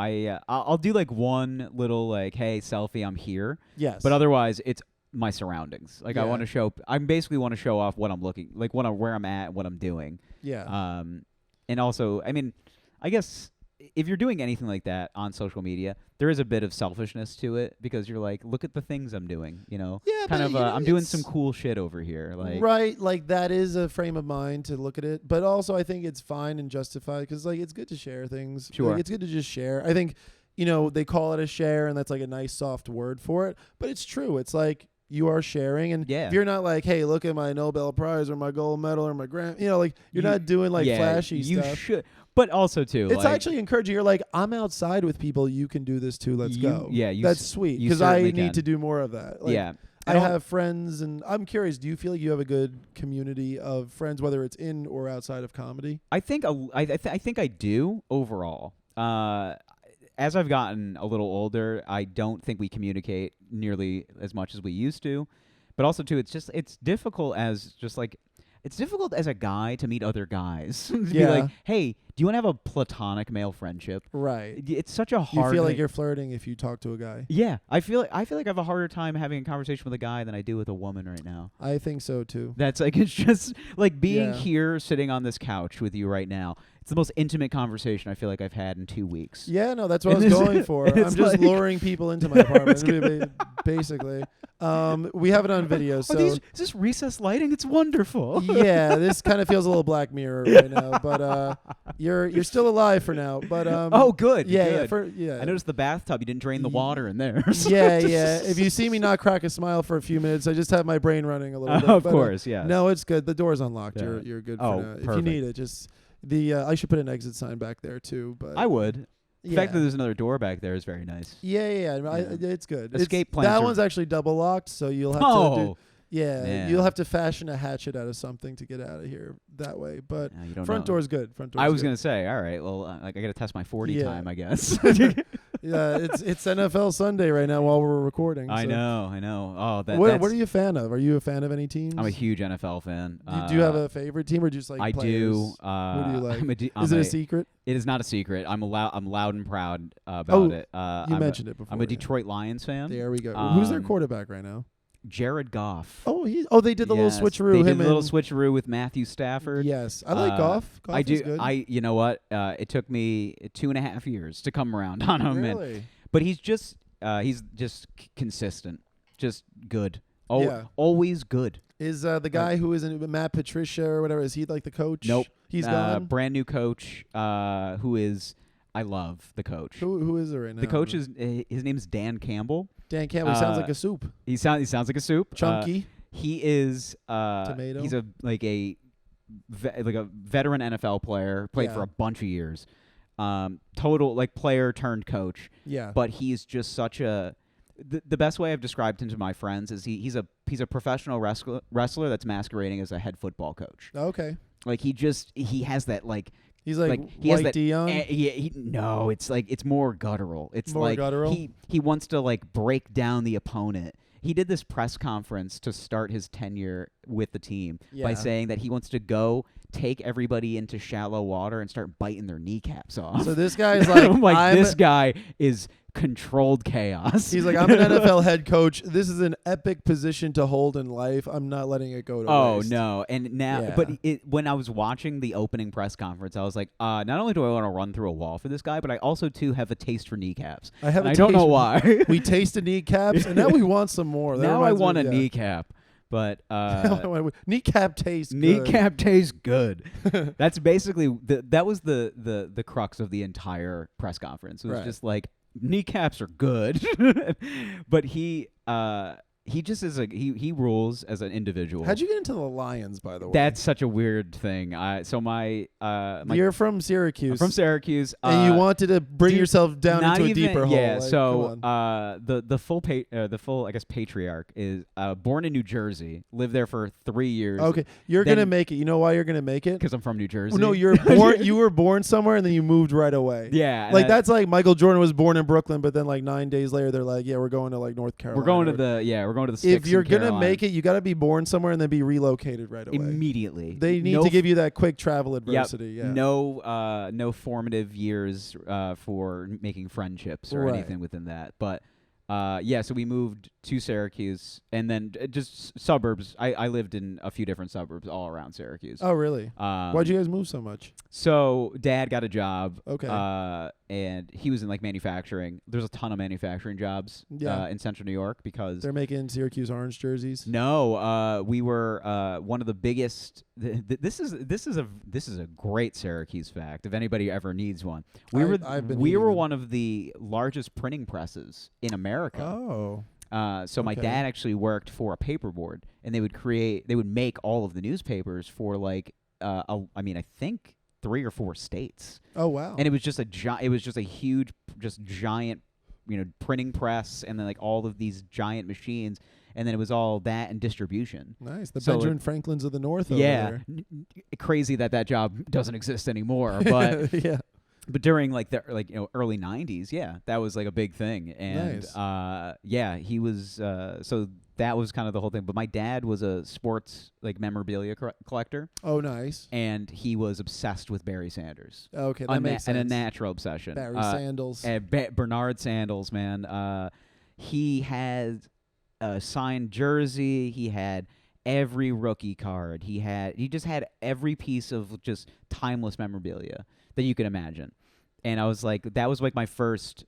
I'll do like one little like, hey, selfie, I'm here. Yes, But otherwise, it's my surroundings. Like Yeah. I basically want to show off what I'm looking, like where I'm at, what I'm doing. yeah, And also, I mean, I guess if you're doing anything like that on social media, there is a bit of selfishness to it because you're like, look at the things I'm doing, you know? yeah. Kind but, of, you know, I'm doing it's- some cool shit over here. Like, right, like that is a frame of mind to look at it. But also, I think it's fine and justified because like it's good to share things. Sure. Like, it's good to just share. I think they call it a share and that's like a nice soft word for it. But it's true. It's like you are sharing. And Yeah. if you're not like, hey, look at my Nobel Prize or my gold medal or my grand, like you're not doing like flashy you stuff. should. But also too, It's like, actually encouraging. You're like, I'm outside with people. You can do this too. Let's go. Yeah, that's sweet you because I certainly need can. to do more of that. Like, yeah. I have friends, and I'm curious. Do you feel like you have a good community of friends, whether it's in or outside of comedy? I think I think I do overall. As I've gotten a little older, I don't think we communicate nearly as much as we used to. But also too, it's difficult it's difficult as a guy to meet other guys. To be like, hey, do you want to have a platonic male friendship? Right. It's such a hard. You feel like you're flirting if you talk to a guy. Yeah, I feel like I have a harder time having a conversation with a guy than I do with a woman right now. I think so too. That's like, it's just like being here, sitting on this couch with you right now. It's the most intimate conversation I feel like I've had in 2 weeks. Yeah, no, that's what I was going for. I'm just like luring people into my apartment, basically. We have it on video. So is this recessed lighting? It's wonderful. Yeah, this kind of feels a little Black Mirror right now, but you're still alive for now. But oh, good. Yeah, good. Yeah. I noticed the bathtub. You didn't drain the water in there. Yeah. If you see me not crack a smile for a few minutes, I just have my brain running a little bit. Of course, yeah. No, it's good. The door's unlocked. Yeah. You're good. Oh, for now. perfect. If you need it, just I should put an exit sign back there too. But I would. The yeah. fact that there's another door back there is very nice. Yeah. It's good. Escape plans. That one's actually double locked, so you'll have to do. Yeah, man. You'll have to fashion a hatchet out of something to get out of here that way. But you don't front know. door's good. I was gonna say, all right, well, like I got to test my 40 time, I guess. Yeah, it's NFL Sunday right now while we're recording. I so. know. Oh, what are you a fan of? Are you a fan of any teams? I'm a huge NFL fan. Do you have a favorite team or just like I players? do. Who do you like? Is it a secret? It is not a secret. I'm loud and proud about it. You mentioned it before. I'm a Detroit Lions fan. There we go. Who's their quarterback right now? Jared Goff. Oh, they did the little switcheroo. They did the little switcheroo with Matthew Stafford. Yes, I like Goff. Goff I do. Is good. You know what? It took me 2.5 years to come around on him. Really? But he's just consistent, just good. Always good. Is the guy who is in Matt Patricia or whatever? Is he like the coach? Nope. He's gone. Brand new coach. Who is? I love the coach. Who is it right now? The coach is his name is Dan Campbell. Dan Campbell sounds like a soup. He sounds like a soup. Chunky. He is tomato. He's a veteran NFL player. Played for a bunch of years. Total like player turned coach. Yeah. But he's just such a. The best way I've described him to my friends is he's a professional wrestler that's masquerading as a head football coach. Okay. Like he has that like. He's like he has White that, Dion? No, it's like it's more guttural. It's more like guttural? He wants to like break down the opponent. He did this press conference to start his tenure with the team by saying that he wants to go take everybody into shallow water and start biting their kneecaps off. So this guy is like, I'm like, this guy is controlled chaos. He's like, I'm an NFL head coach. This is an epic position to hold in life. I'm not letting it go to waste. No. And now, but when I was watching the opening press conference, I was like, not only do I want to run through a wall for this guy, but I also too have a taste for kneecaps. I don't know why. We tasted kneecaps, and now we want some more. Now I want a kneecap. But kneecap tastes good. Kneecap tastes good. That's basically that was the crux of the entire press conference. It was just like kneecaps are good. But he just is he rules as an individual. How'd you get into the Lions, by the way? That's such a weird thing. You're from Syracuse. I'm from Syracuse, and you wanted to bring yourself down into a deeper hole. Yeah. Like, so the full I guess patriarch is born in New Jersey, lived there for 3 years. Okay, you're gonna make it. You know why you're gonna make it? Because I'm from New Jersey. No, you're born. You were born somewhere and then you moved right away. Yeah. Like that's like Michael Jordan was born in Brooklyn, but then like 9 days later they're like, yeah, we're going to like North Carolina. We're going to the sticks. If you're gonna make it, you got to be born somewhere and then be relocated right away. Immediately. They need to give you that quick travel adversity. Yep. Yeah. No formative years for making friendships or anything within that. But so we moved to Syracuse and then just suburbs. I lived in a few different suburbs all around Syracuse. Oh, really? Why'd you guys move so much? So Dad got a job. Okay. And he was in like manufacturing. There's a ton of manufacturing jobs in Central New York because they're making Syracuse orange jerseys. No, we were one of the biggest. This is a great Syracuse fact. If anybody ever needs one, we were one of the largest printing presses in America. Oh. So my Okay. dad actually worked for a paperboard, and they would make all of the newspapers for like, I think 3 or 4 states. Oh wow. And it was just a huge, just giant, printing press, and then like all of these giant machines, and then it was all that and distribution. Nice. The So, Benjamin Franklins of the North. Over Yeah, there. crazy that job doesn't exist anymore. But yeah. but during like the early 90s, yeah, that was like a big thing. And Nice. he was so that was kind of the whole thing. But my dad was a sports like memorabilia collector. Oh, nice. And he was obsessed with Barry Sanders. Okay, that makes sense. And a natural obsession. Barry Sandals. And Bernard Sandals, man. He had a signed jersey. He had every rookie card. He just had every piece of just timeless memorabilia that you could imagine. And I was like, that was like my first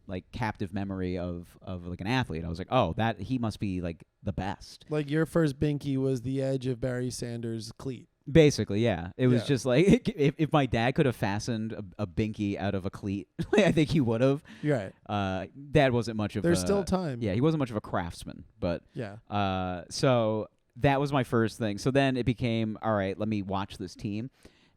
like captive memory of like an athlete. I was like, oh, that he must be like the best. Like your first binky was the edge of Barry Sanders' cleat. Basically, yeah. It was Yeah. just like if my dad could have fastened a binky out of a cleat, I think he would have. You're right. Dad wasn't much of There's a, still time. Yeah, he wasn't much of a craftsman, but Yeah. so that was my first thing. So then it became, all right, let me watch this team.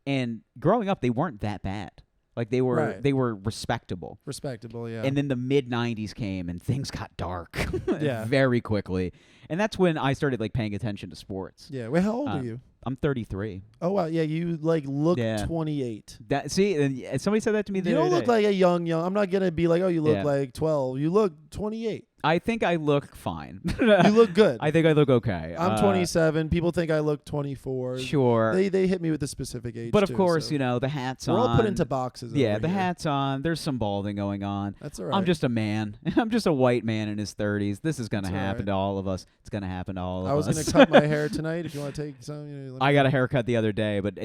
And growing up, they weren't that bad. Like they were Right. they were respectable. Respectable, yeah. And then the mid 90s came and things got dark Yeah. very quickly. And that's when I started like paying attention to sports. Yeah. Wait, how old are you? I'm 33. Oh wow, yeah, you like look Yeah. 28. That see, and somebody said that to me the You other don't look day. like a young. I'm not gonna be like, oh, you look Yeah. like 12. You look 28. I think I look fine. You look good. I think I look okay. I'm 27. People think I look 24. Sure. They hit me with a specific age. But of too, course, so. the hat's We're on. all put into boxes. Yeah, over the here. hat's on. There's some balding going on. That's all right. I'm just a man. I'm just a white man in his 30s. This is going to That's all happen right. to all of us. It's going to happen to all of us. I was gonna cut my hair tonight. If you want to take some, let me I know. got a haircut the other day, but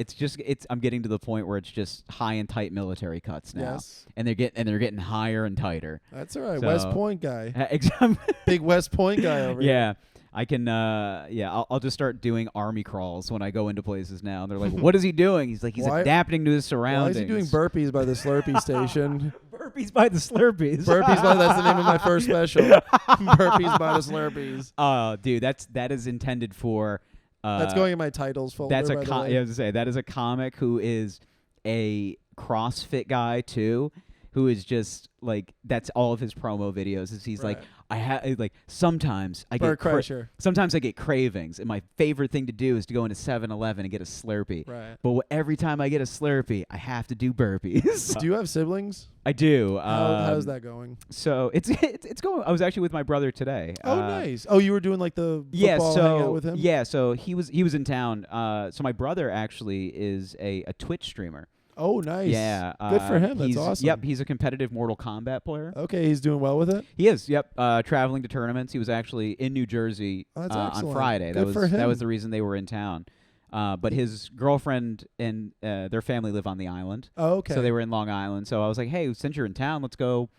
I'm getting to the point where it's just high and tight military cuts now. Yes, And they're getting higher and tighter. that's all right. So- West Point guy, Exam- big West Point guy over here. Yeah. I can, I'll just start doing army crawls when I go into places now. And they're like, what is he doing? He's like, he's Why- adapting to his Why surroundings. is he doing burpees by the Slurpee station? Burpees by the Slurpees. Burpees by that's the name of my first special. Burpees by the Slurpees. Oh, dude, that is intended for. That's going in my titles folder. That's a by the I way. was to say that is a comic who is a CrossFit guy too, who is just like that's all of his promo videos. Is he's like Right. I have like sometimes I Bert get Kreischer. sometimes I get cravings, and my favorite thing to do is to go into 7-Eleven and get a Slurpee. Right. But every time I get a Slurpee, I have to do burpees. Do you have siblings? I do. How's that going? So it's going. I was actually with my brother today. Oh, nice. Oh, you were doing like the Yeah, football hangout with him? yeah, so he was in town. So my brother actually is a Twitch streamer. Oh, nice. Yeah, Good for him. That's he's- awesome. Yep, he's a competitive Mortal Kombat player. Okay, he's doing well with it? He is. Yep, traveling to tournaments. He was actually in New Jersey Oh, that's on excellent. Friday. Good for him. That was the reason they were in town. But his girlfriend and their family live on the island. Oh, okay. So they were in Long Island. So I was like, hey, since you're in town, let's go.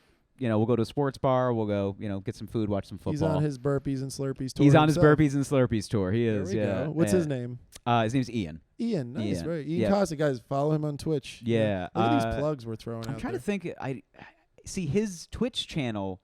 We'll go to a sports bar. We'll go, get some food, watch some football. He's on his burpees and Slurpees tour. He's on his himself. burpees and Slurpees tour. He There is. we Yeah. go. What's his name? His name's Ian. Ian. Nice. Ian. Right. Ian Yeah. Koscuik. Guys, follow him on Twitch. Yeah. Look at these plugs we're throwing I'm out trying there. to think. I see his Twitch channel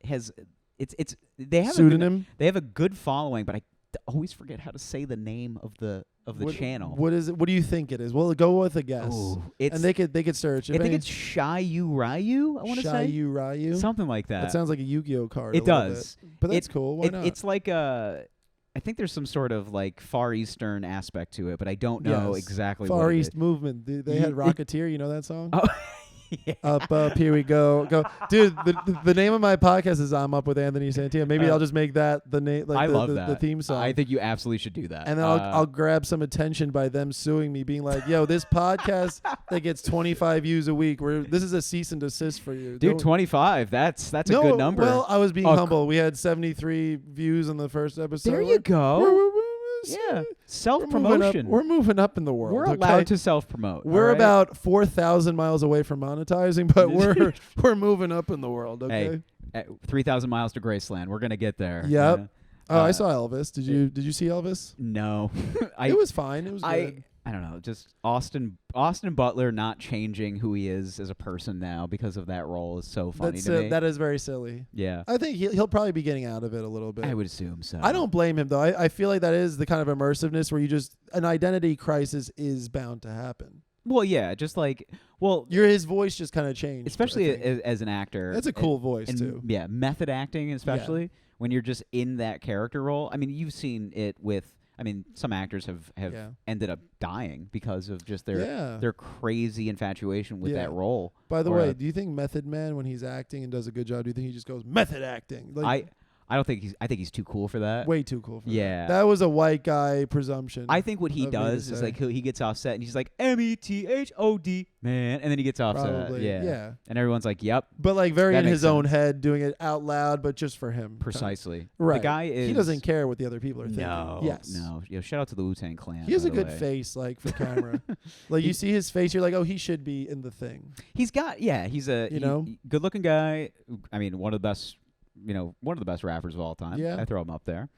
has it's they have Pseudonym? they have a good following, but I always forget how to say the name of the channel. What is it? What do you think it is? Well, go with a guess. Ooh, it's And they could search. I think it's Shayu Ryu. I want to say Shayu Ryu. something like that. That sounds like a Yu-Gi-Oh card. It a little does. bit. But that's cool. Why not? It's like I think there's some sort of like Far Eastern aspect to it, but I don't know Yes. exactly Far what it East is. Movement. They had Rocketeer. You know that song? Oh, yeah. Up, here we go. Dude, the name of my podcast is I'm Up with Anthony Santino. Maybe I'll just make that the name, like I the, love the, that. the theme song. I think you absolutely should do that. And then I'll grab some attention by them suing me, being like, "Yo, this podcast that gets 25 views a week. This is a cease and desist for you, dude. Don't- 25. That's a no, good number. Well, I was being Oh, humble. We had 73 views on the first episode. there you go. Yeah, We're moving, self-promotion. we're moving up in the world. We're okay? allowed to self-promote. We're all right? about 4,000 miles away from monetizing, but we're moving up in the world. Okay. Hey, at 3,000 miles to Graceland. We're gonna get there. Yep. Yeah. Oh, I saw Elvis. Did you see Elvis? No, It was fine. It was good. I don't know, just Austin Butler not changing who he is as a person now because of that role is so funny to me. That is very silly. Yeah. I think he'll probably be getting out of it a little bit. I would assume so. I don't blame him, though. I feel like that is the kind of immersiveness where an identity crisis is bound to happen. Well, yeah, just like, his voice just kind of changed. Especially as an actor. That's a cool voice, too. Yeah, method acting especially, when you're just in that character role. I mean, you've seen it with... I mean, some actors have ended up dying because of just their crazy infatuation with that role. By the way, do you think Method Man, when he's acting and does a good job, do you think he just goes method acting? Like, I don't think I think he's too cool for that. Way too cool for that. Yeah. That was a white guy presumption. I think what he does is like he gets offset and he's like METHOD man, and then he gets offset. Probably. Yeah. And everyone's like, "Yep." But like very That in makes his own sense. head, doing it out loud, but just for him. Precisely. Right. The guy is... He doesn't care what the other people are thinking. No. Yes. No. Shout out to the Wu-Tang Clan. He has by a the good way. face, like, for camera. Like, you see his face, you're like, oh, he should be in the thing. He's got... he's a good-looking guy. I mean, one of the best rappers of all time. Yeah. I throw him up there.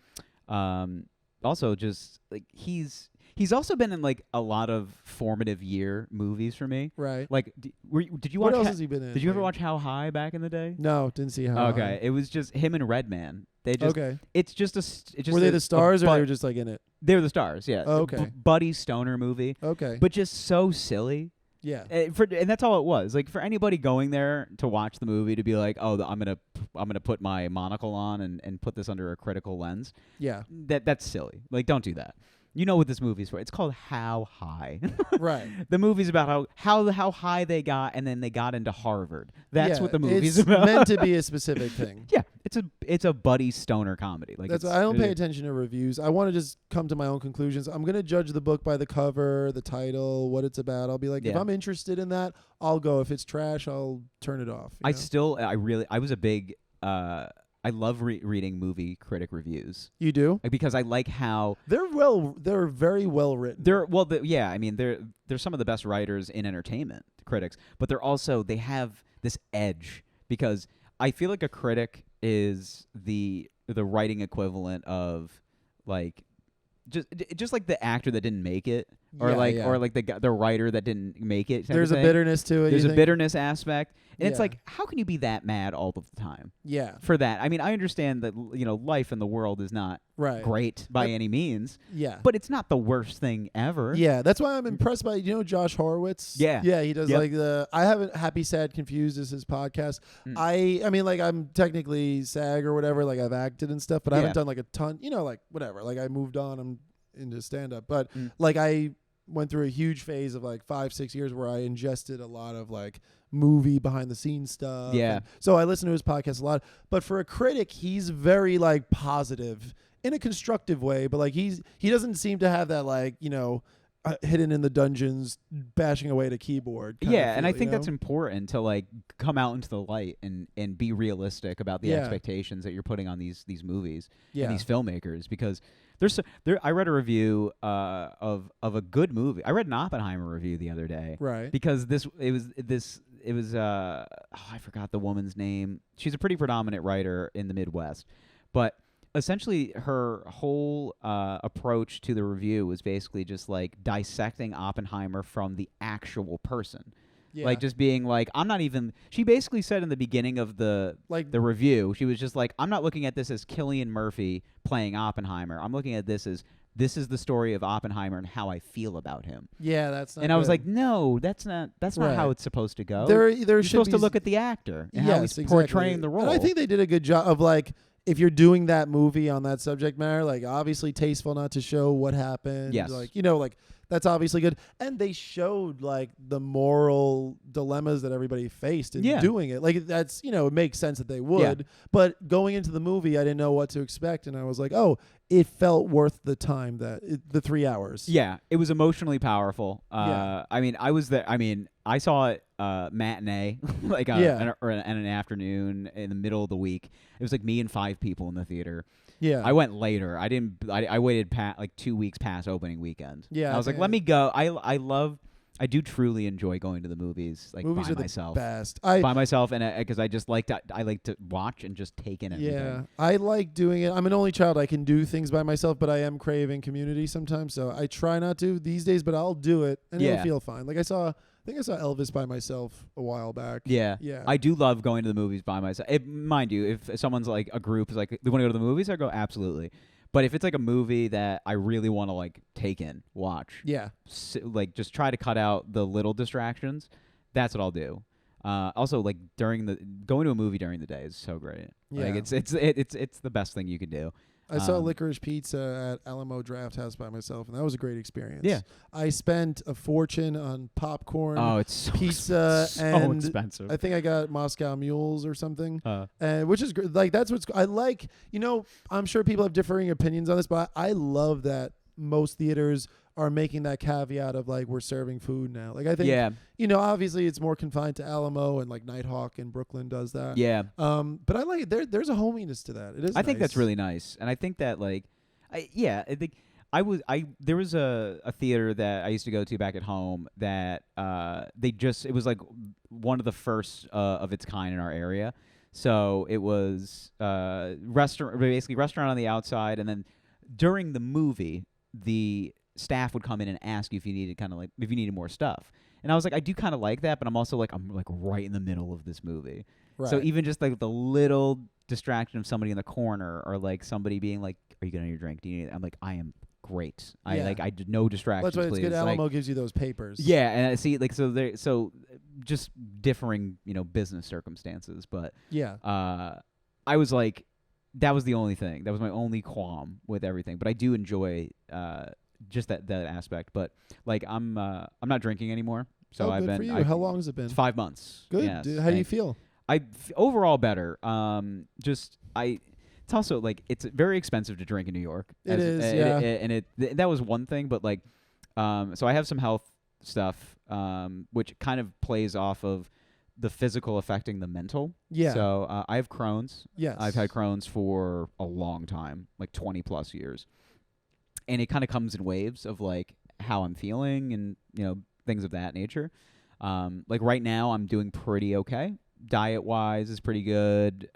Also, just like he's also been in like a lot of formative year movies for me. Right. Like, did you watch? What else has he been in? Did you ever watch How High back in the day? No, didn't see How Okay, High. it was just him and Redman. They just... Okay. It's just a... Were they the stars or they were just like in it? They were the stars, yeah. Oh, okay. Buddy stoner movie. Okay. But just so silly. Yeah. And that's all it was. Like, for anybody going there to watch the movie to be like, oh, I'm gonna put my monocle on and put this under a critical lens. Yeah. That's silly. Like, don't do that. You know what this movie's for. It's called How High. Right. The movie's about how high they got, and then they got into Harvard. That's what the movie's it's about. meant to be a specific thing. Yeah, it's a buddy stoner comedy. Like, that's why I don't pay attention to reviews. I want to just come to my own conclusions. I'm gonna judge the book by the cover, the title, what it's about. I'll be like, if I'm interested in that, I'll go. If it's trash, I'll turn it off. I was a big. I love reading movie critic reviews. You do? Because I like how they're very well written. They're some of the best writers in entertainment, critics, but they have this edge because I feel like a critic is the writing equivalent of like just like the actor that didn't make it or like the writer that didn't make it. There's a bitterness to it. There's a bitterness aspect. And it's like, how can you be that mad all of the time? Yeah. For that. I mean, I understand that, life in the world is not great by any means. Yeah. But it's not the worst thing ever. Yeah. That's why I'm impressed by, Josh Horowitz? Yeah. Yeah, he does I haven't Happy, Sad, Confused is his podcast. I mean, like, I'm technically SAG or whatever. Like, I've acted and stuff, but I haven't done like a ton, like whatever. Like, I moved on. I'm into stand-up. But like, I went through a huge phase of like 5-6 years where I ingested a lot of like movie behind the scenes stuff. Yeah. So I listen to his podcast a lot. But for a critic, he's very like positive in a constructive way. But like he doesn't seem to have that like, hidden in the dungeons bashing away at a keyboard. And I think that's important to like come out into the light and be realistic about the expectations that you're putting on these movies and these filmmakers, because I read a review of a good movie. I read an Oppenheimer review the other day. Right. Because it was I forgot the woman's name. She's a pretty predominant writer in the Midwest. But essentially her whole approach to the review was basically just like dissecting Oppenheimer from the actual person. Yeah. Like just being like, she basically said in the beginning of the review, she was just like, I'm not looking at this as Cillian Murphy playing Oppenheimer. I'm looking at this as, this is the story of Oppenheimer and how I feel about him. Yeah, that's not. And I was like, no, that's not how it's supposed to go. You're supposed to look at the actor and how he's portraying the role. And I think they did a good job of like, if you're doing that movie on that subject matter, like obviously tasteful not to show what happened. Yes. Like, like that's obviously good. And they showed like the moral dilemmas that everybody faced in doing it. Like that's, it makes sense that they would. Yeah. But going into the movie, I didn't know what to expect. And I was like, oh, it felt worth the time, the 3 hours. Yeah, it was emotionally powerful. I mean, I was there. I mean, I saw it matinee, like an afternoon in the middle of the week. It was like me and 5 people in the theater. Yeah, I went later. I waited like 2 weeks past opening weekend. Yeah, I was like, let me go. I love I do truly enjoy going to the movies, like Movies by are the myself. best. By myself, and because I just like to, I like to watch and just take in everything. Yeah, I like doing it. I'm an only child. I can do things by myself, but I am craving community sometimes. So I try not to these days, but I'll do it, and it'll feel fine. Like I think I saw Elvis by myself a while back. Yeah. Yeah. I do love going to the movies by myself. Mind you, if someone's like a group is like, they want to go to the movies, I go absolutely. But if it's like a movie that I really want to like take in, watch, like just try to cut out the little distractions, that's what I'll do. Also, like going to a movie during the day is so great. Yeah. Like it's the best thing you can do. I saw Licorice Pizza at Alamo Draft House by myself, and that was a great experience. Yeah. I spent a fortune on popcorn, it's so pizza, so and expensive. I think I got Moscow Mules or something, and which is like that's what's I like. You know, I'm sure people have differing opinions on this, but I love that most theaters are making that caveat of like we're serving food now. Like I think you know, obviously it's more confined to Alamo and like Nighthawk in Brooklyn does that. Yeah. But I like there's a hominess to that. It is. I think that's really nice, and I think that like, I think there was a theater that I used to go to back at home that it was like one of the first of its kind in our area. So it was restaurant on the outside, and then during the movie the staff would come in and ask you if you needed more stuff. And I was like, I do kind of like that, but I'm also like, I'm like right in the middle of this movie. Right. So even just like the little distraction of somebody in the corner or like somebody being like, are you getting your drink? Do you need it? I'm like, I am great. I did no distractions. That's why it's please. good. Alamo gives you those papers. Yeah. And I see like, so just differing, business circumstances. But I was like, that was the only thing. That was my only qualm with everything. But I do enjoy just that aspect. But like I'm not drinking anymore. So I've been. For you. How long has it been? 5 months. Good. Yes. Dude, how do you feel? Overall better. It's also like it's very expensive to drink in New York. It is. And that was one thing. But like, so I have some health stuff, which kind of plays off of the physical affecting the mental. Yeah. So I have Crohn's. Yes. I've had Crohn's for a long time, like 20 plus years. And it kind of comes in waves of like how I'm feeling and, things of that nature. Like right now I'm doing pretty okay. Diet wise is pretty good.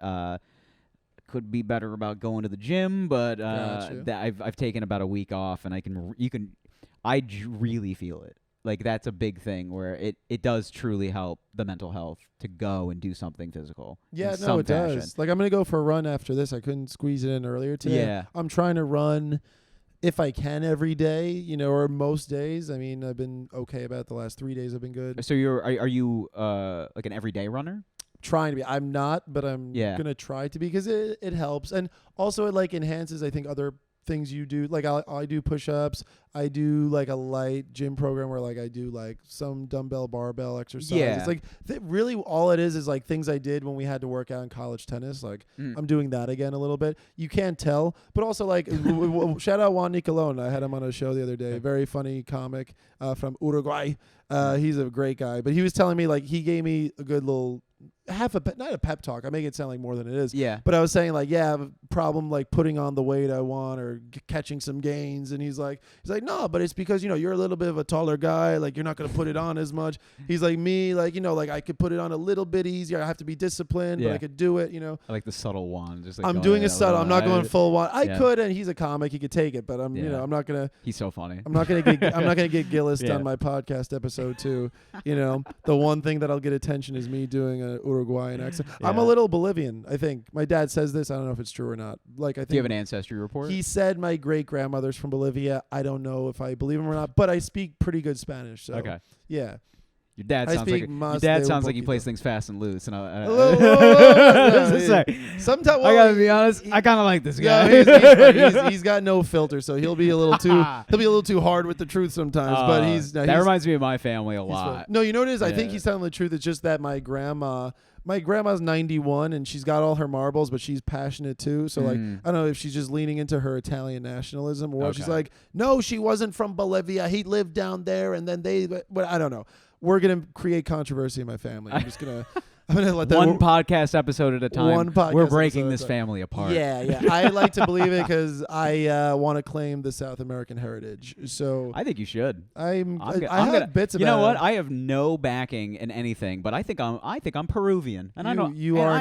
Could be better about going to the gym, but I've taken about a week off and I really feel it. Like that's a big thing where it does truly help the mental health to go and do something physical. Yeah, no, it does. Like I'm going to go for a run after this. I couldn't squeeze it in earlier today. Yeah. I'm trying to run if I can every day, or most days. I mean, I've been okay about it. The last 3 days have been good. So are you like an everyday runner? Trying to be. I'm not, but I'm going to try to be because it helps. And also it like enhances, I think, other things you do. Like I do push-ups. I do like a light gym program where like I do like some dumbbell barbell exercise. Yeah. It's like really all it is like things I did when we had to work out in college tennis. Like I'm doing that again a little bit. You can't tell, but also like shout out Juan Nicolon. I had him on a show the other day. Very funny comic from Uruguay. He's a great guy, but he was telling me like he gave me a good little not a pep talk. I make it sound like more than it is. Yeah. But I was saying like, I have a problem like putting on the weight I want or catching some gains. And he's like, no, but it's because, you're a little bit of a taller guy. Like you're not going to put it on as much. He's like me, like, like I could put it on a little bit easier. I have to be disciplined, but I could do it, I like the subtle one. Just like I'm doing a subtle. I'm not going full one. I could, and he's a comic. He could take it, but I'm, I'm not going to. He's so funny. I'm not going to get Gillis on my podcast episode too. The one thing that'll get attention is me doing a Uruguayan accent. Yeah. I'm a little Bolivian, I think. My dad says this. I don't know if it's true or not. Like I think. Do you have an ancestry report? He said my great grandmother's from Bolivia. I don't know if I believe him or not, but I speak pretty good Spanish. So okay. Yeah. Your dad sounds like he plays things fast and loose. And sometimes I gotta be honest, I kind of like this guy. He's got no filter, so he'll be a little too hard with the truth sometimes. But that reminds me of my family a lot. No, you know what it is? I think he's telling the truth. It's just that my grandma's 91 and she's got all her marbles, but she's passionate too. So like, I don't know if she's just leaning into her Italian nationalism or she's like, no, she wasn't from Bolivia. He lived down there, and then but I don't know. We're going to create controversy in my family. I'm just going to I'm gonna let that One podcast episode at a time. One podcast We're breaking episode this at a family apart. Yeah. I like to believe it because I want to claim the South American heritage. So I think you should. I I'm have bits about. You know what? I have no backing in anything, but I think I'm Peruvian, and I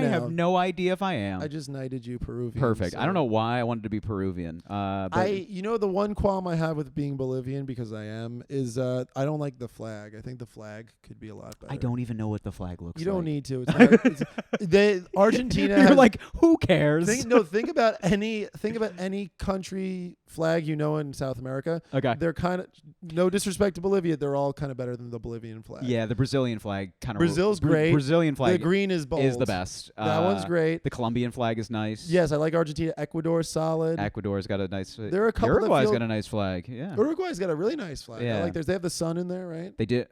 have no idea if I am. I just knighted you Peruvian. Perfect. So. I don't know why I wanted to be Peruvian. But the one qualm I have with being Bolivian, because I am, is I don't like the flag. I think the flag could be a lot better. I don't even know what the flag looks like. You don't need to. It's not, Argentina. You're has, like, who cares? Think about any country flag in South America. Okay. They're kind of, no disrespect to Bolivia, they're all kind of better than the Bolivian flag. Yeah, the Brazilian flag kind of. Brazil's great. Brazilian flag. The green is bold. Is the best. That one's great. The Colombian flag is nice. Yes, I like Argentina. Ecuador's solid. Ecuador's got a nice. There are a couple. Uruguay's got a nice flag. Yeah. Uruguay's got a really nice flag. Yeah. I like theirs. They have the sun in there, right? They do.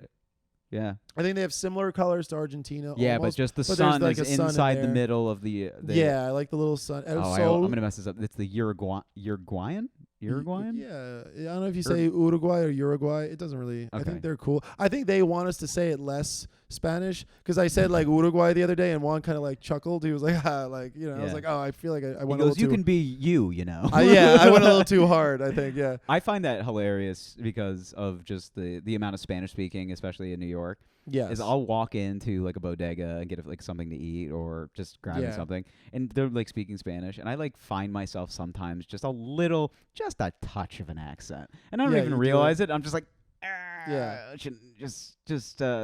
Yeah. I think they have similar colors to Argentina. Yeah, almost, but just the but sun like is sun inside in the there. middle of the. Yeah, I like the little sun. I'm gonna mess this up. It's the Uruguayan. Uruguayan? Yeah, I don't know if you say Uruguay or Uruguay. It doesn't really. I Okay. think they're cool. I think they want us to say it less Spanish because I said like Uruguay the other day and Juan kind of like chuckled. He was like, I was like, oh, I feel like I went a little you too. can be you know. I went a little too hard. I think, yeah. I find that hilarious because of just the amount of Spanish speaking, especially in New York. Yes. Is I'll walk into like a bodega and get like something to eat or just grabbing something, and they're like speaking Spanish, and I like find myself sometimes just a touch of an accent, and I don't even realize it. I'm just like,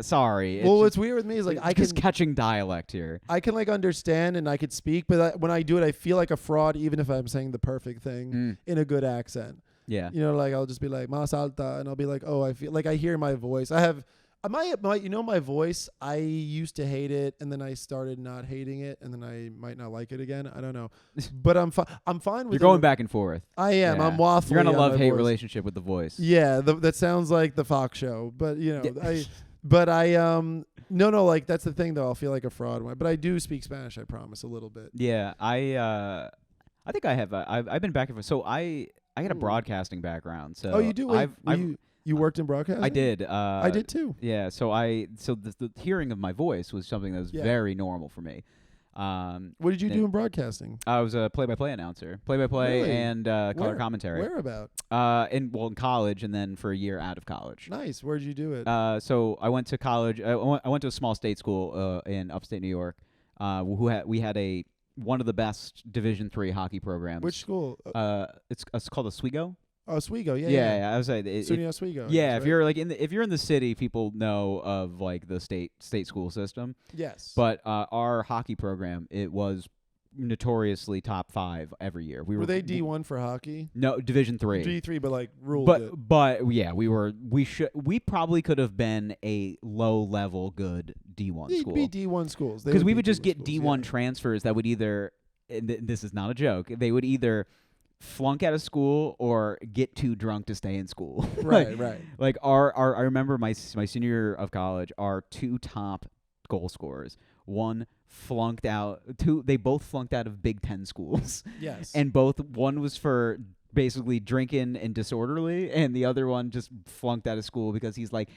sorry. Well, what's weird with me is like I just can catching dialect here. I can like understand and I could speak, but when I do it, I feel like a fraud, even if I'm saying the perfect thing in a good accent. Yeah. Like I'll just be like más alta, and I'll be like, oh, I feel like I hear my voice. I have. My voice, I used to hate it, and then I started not hating it, and then I might not like it again. I don't know. But I'm fine with it. You're going back and forth. I am. Yeah. I'm waffling. You're in a love-hate relationship with the voice. Yeah, that sounds like the Fox show. But, like, that's the thing, though. I'll feel like a fraud. But I do speak Spanish, I promise, a little bit. Yeah, I think I have. I've been back and forth. So I had a broadcasting background. So you do? You worked in broadcasting? I did. I did too. Yeah. So the hearing of my voice was something that was very normal for me. What did you do in broadcasting? I was a play-by-play announcer, play-by-play Really? and color commentary. Where about? In college, and then for a year out of college. Nice. Where did you do it? So I went to college. I went to a small state school in upstate New York. We had one of the best Division III hockey programs. Which school? It's called Oswego. Oh, Oswego, Yeah. I was like, SUNY Oswego. Yeah, right? if you're like if you're in the city, people know of like the state school system. Yes. But our hockey program, it was notoriously top 5 every year. Were they D1 for hockey? No, Division III. D3, but like ruled it. But yeah, we probably could have been a low level good D1 school. They'd be D1 schools. Because we would just get D1 D1 transfers that would either, this is not a joke, they would either flunk out of school or get too drunk to stay in school. Right. Like I remember my senior year of college, our 2 top goal scorers, one flunked out, they both flunked out of Big Ten schools. Yes. And one was for basically drinking and disorderly, and the other one just flunked out of school because he's like,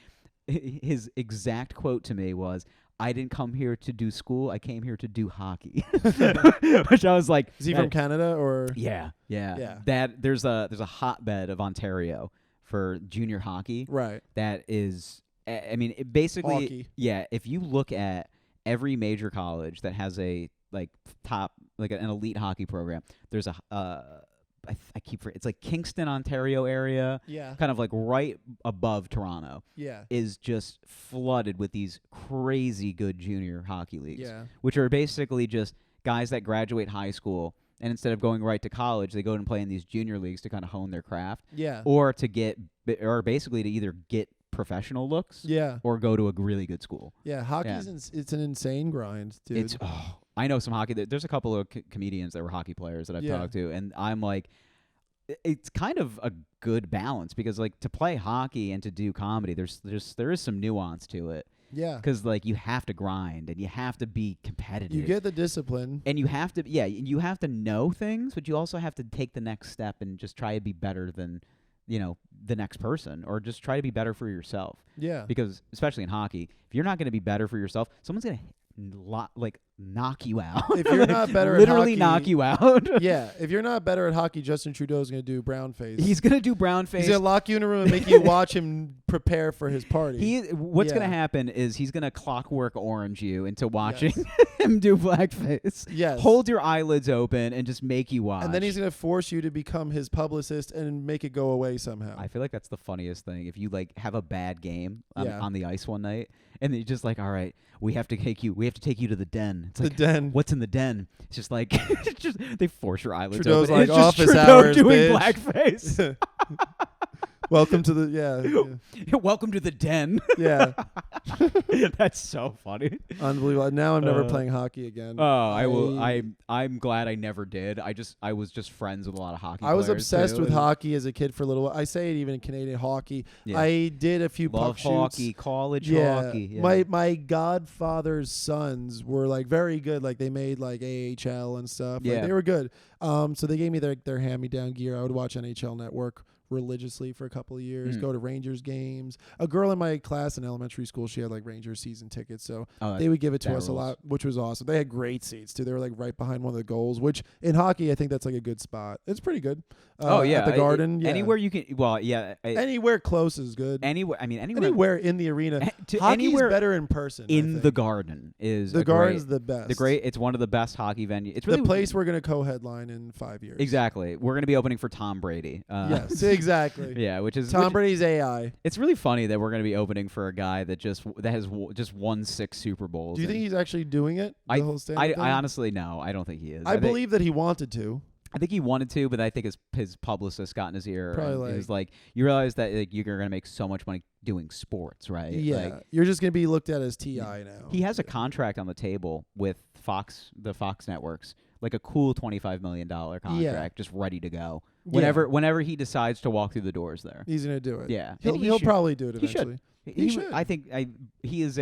his exact quote to me was, I didn't come here to do school. I came here to do hockey. Which I was like, is he from Canada or? Yeah. That there's a hotbed of Ontario for junior hockey. Right. That is, I mean, basically, hockey. Yeah. If you look at every major college that has a an elite hockey program, there's it's like Kingston, Ontario area. Yeah. Kind of like right above Toronto. Yeah. Is just flooded with these crazy good junior hockey leagues. Yeah. Which are basically just guys that graduate high school, and instead of going right to college, they go and play in these junior leagues to kind of hone their craft. Yeah. Or basically to either get professional looks. Yeah. Or go to a really good school. Yeah. Hockey's it's an insane grind, dude. I know some hockey. There's a couple of comedians that were hockey players that I've talked to, and I'm like, it's kind of a good balance because like to play hockey and to do comedy, there is some nuance to it. Yeah. Because like you have to grind and you have to be competitive. You get the discipline, and you have to know things, but you also have to take the next step and just try to be better than the next person, or just try to be better for yourself. Yeah. Because especially in hockey, if you're not going to be better for yourself, someone's going to knock you out. If you're not better at literally hockey, knock you out. Yeah, if you're not better at hockey, Justin Trudeau's going to do brown face. He's gonna do brown face. He's going to lock you in a room and make you watch him prepare for his party. What's gonna happen is he's gonna clockwork orange you into watching him do blackface. Yes. Hold your eyelids open and just make you watch. And then he's going to force you to become his publicist and make it go away somehow. I feel like that's the funniest thing. If you have a bad game Yeah. on the ice one night, and you're just like, all right, we have to take you to the den. It's The like, den. what's in the den? It's just like, it's just they force your eyelids Trudeau's open. like, It's just office Trudeau hours, doing bitch. blackface. Welcome to the Welcome to the den. yeah. That's so funny. Unbelievable. Now I'm never playing hockey again. Oh, I will. I'm glad I never did. I was just friends with a lot of hockey. I was players, obsessed too. with hockey as a kid for a little while. I say it even in Canadian hockey. Yeah. I did a few Love puck hockey, shoots. college Yeah. hockey. Yeah. My godfather's sons were like very good. Like they made like AHL and stuff. Like, Yeah. they were good. So they gave me their hand-me-down gear. I would watch NHL Network religiously for a couple of years, go to Rangers games. A girl in my class in elementary school, she had like Rangers season tickets, so they would give it to us a lot, which was awesome. They had great seats too. They were like right behind one of the goals, which in hockey I think that's like a good spot. It's pretty good. At the Garden, anywhere you can. Well, yeah, anywhere close is good. anywhere. I mean, anywhere in the arena. to Hockey's anywhere better in person. in the Garden is the Garden's the best. It's one of the best hockey venues. It's really the place we're gonna co-headline in 5 years. Exactly. We're gonna be opening for Tom Brady. Yes, exactly. Yeah, which is Tom Brady's AI. It's really funny that we're going to be opening for a guy that has just won 6 Super Bowls. Do you think he's actually doing it? The whole stand-up thing? I honestly no. I don't think he is. I believe that he wanted to. I think he wanted to, but I think his publicist got in his ear. Probably and he was like, you realize that you're going to make so much money doing sports, right? Yeah, like, you're just going to be looked at as TI now. He has a contract on the table with the Fox networks, like a cool $25 million contract, just ready to go. Whenever he decides to walk through the doors there. He's going to do it. Yeah. He'll probably do it eventually. He should. I think he is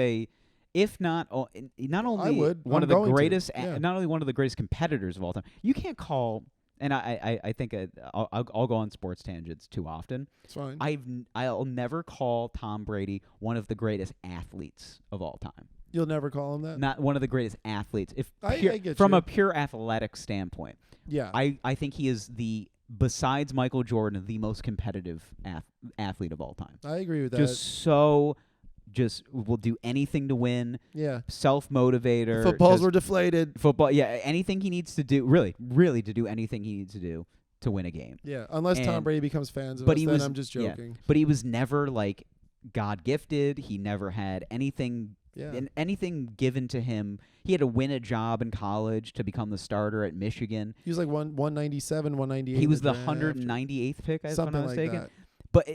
if not only one of the greatest, not only one of the greatest competitors of all time. You can't call, and I think I'll go on sports tangents too often. It's fine. I'll never call Tom Brady one of the greatest athletes of all time. You'll never call him that? Not one of the greatest athletes. I get from you. a pure athletic standpoint. Yeah. I think he is besides Michael Jordan, the most competitive athlete of all time. I agree with that. Just will do anything to win. Yeah. Self-motivator. Footballs were deflated. Anything he needs to do, really to do anything he needs to do to win a game. Yeah, unless Tom Brady becomes fans of us, then I'm just joking. But he was never like God-gifted. He never had anything anything given to him. He had to win a job in college to become the starter at Michigan. He was like 197, 198. He was the 198th pick, if I'm not mistaken. Like that. But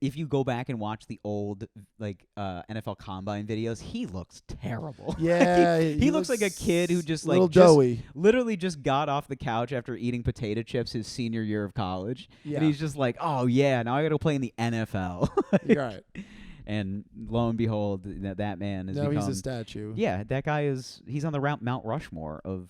if you go back and watch the old NFL Combine videos, he looks terrible. Yeah, he looks like a kid who just literally just got off the couch after eating potato chips his senior year of college, and he's just like, oh yeah, now I got to play in the NFL. You're right. And lo and behold, that man is he's a statue. Yeah, that guy he's on the Mount Rushmore of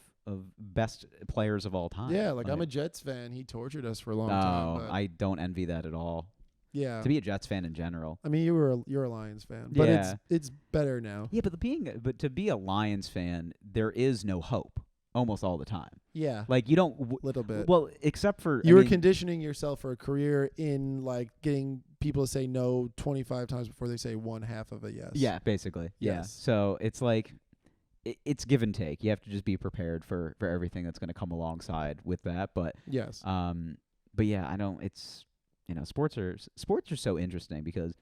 best players of all time. Yeah, like I'm a Jets fan. He tortured us for a long time. Oh, I don't envy that at all. Yeah. To be a Jets fan in general. I mean, you're a Lions fan, but it's better now. Yeah, but to be a Lions fan, there is no hope almost all the time. Yeah. Like you don't little bit. Well, except for you were conditioning yourself for a career in like getting people to say no 25 times before they say one half of a yes. Yeah, basically. Yes. Yeah. So it's like it's give and take. You have to just be prepared for everything that's going to come alongside with that. But yes. But yeah, I don't. It's sports are so interesting because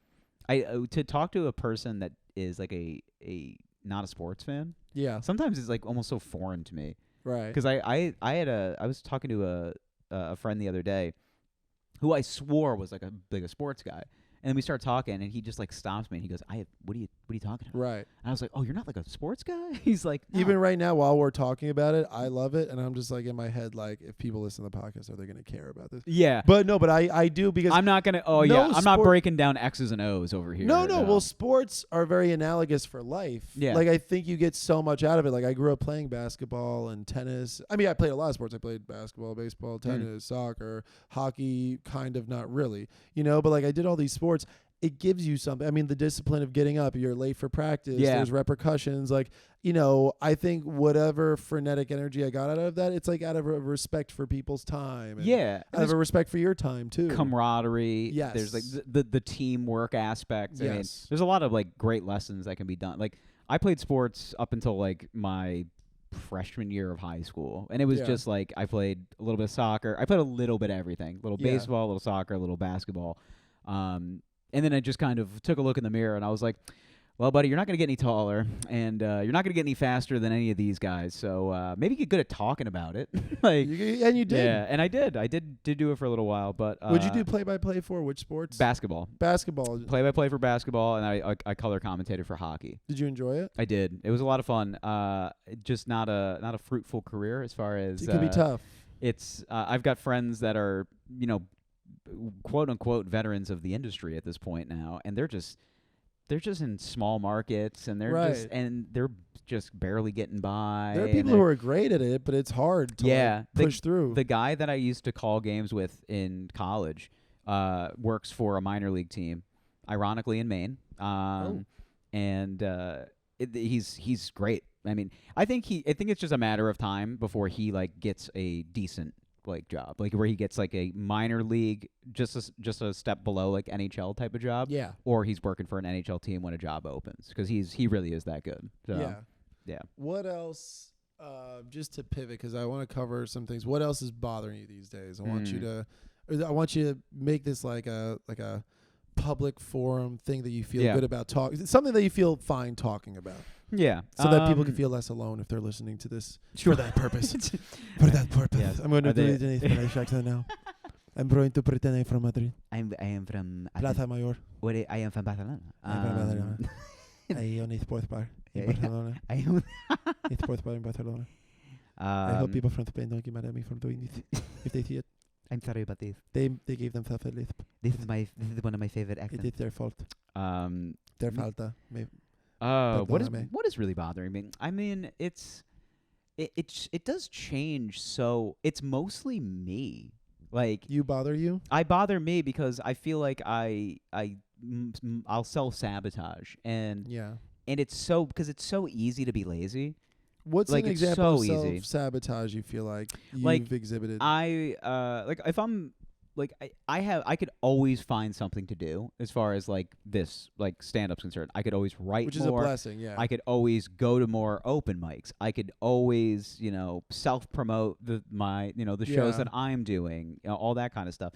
to talk to a person that is like a not a sports fan. Yeah. Sometimes it's like almost so foreign to me. Right. Because I was talking to a friend the other day, who I swore was like a sports guy. And we start talking, and he just like stops me, and he goes, what are you talking about?" Right. And I was like, "Oh, you're not like a sports guy?" He's like, "No." Even right now, while we're talking about it, I love it, and I'm just like in my head, like, if people listen to the podcast, are they going to care about this? Yeah. But I do because I'm not gonna. Oh yeah, I'm not breaking down X's and O's over here. No. Well, sports are very analogous for life. Yeah. Like I think you get so much out of it. Like I grew up playing basketball and tennis. I mean, I played a lot of sports. I played basketball, baseball, tennis, soccer, hockey. Kind of not really, but like I did all these sports. it gives you something. I mean, the discipline of getting up, you're late for practice, Yeah. there's repercussions. Like, you know, I think whatever frenetic energy I got out of that, it's like out of a respect for people's time. And Yeah. out of a respect for your time, too. Camaraderie. Yes. There's like the teamwork aspect. I mean, Yes. there's a lot of like great lessons that can be done. Like I played sports up until like my freshman year of high school, and it was Yeah. just like I played a little bit of soccer. I played a little bit of everything. A little Yeah. baseball, a little soccer, a little basketball. And then I just kind of took a look in the mirror and I was like, well, buddy, you're not going to get any taller, and you're not going to get any faster than any of these guys. So maybe get good at talking about it. Like, And you did. yeah, and I did. I did do it for a little while, but What'd you do play-by-play for? Which sports? basketball. Basketball. Play-by-play for basketball, and I color commentated for hockey. Did you enjoy it? I did. It was a lot of fun. Just not a fruitful career as far as It could be tough. It's I've got friends that are, you know, quote unquote veterans of the industry at this point now, and they're just in small markets, and they're just barely getting by. There are people who are great at it, but it's hard to like, push through. The guy that I used to call games with in college works for a minor league team, ironically in Maine. And he's great. I mean, I think it's just a matter of time before he like gets a decent like job, like where he gets like a minor league, just a step below like NHL type of job. Yeah. Or he's working for an NHL team when a job opens, because he really is that good. So, yeah. What else? Just to pivot, because I want to cover some things. What else is bothering you these days? I want you to make this like a public forum thing that you feel good about talking. Something that you feel fine talking about. Yeah. So that people can feel less alone if they're listening to this Sure. for that purpose. For that purpose. Yes. I'm going to Are do they- it in Spanish accent now. I'm going to pretend I'm from Madrid. I am from Plaza Mayor. I am from Barcelona. I'm from Barcelona. I own a sports bar in Barcelona. I am. A sports bar in Barcelona. I hope people from Spain don't get mad at me for doing this. If they see it, I'm sorry about this. they gave themselves a lisp. This is one of my favorite It accents. is their fault. Their falta. What is really bothering me? I mean, it does change. So it's mostly me. Like, You bother you? I bother me because I feel like I'll self-sabotage, and Yeah. it's because it's so easy to be lazy. What's Like, an it's example so of easy. self-sabotage you feel like you've Like, exhibited? Like if I'm like I could always find something to do as far as like this like stand-up's concerned. I could always write Which is more. a blessing, yeah. I could always go to more open mics. I could always, self-promote the shows Yeah. that I'm doing, all that kind of stuff.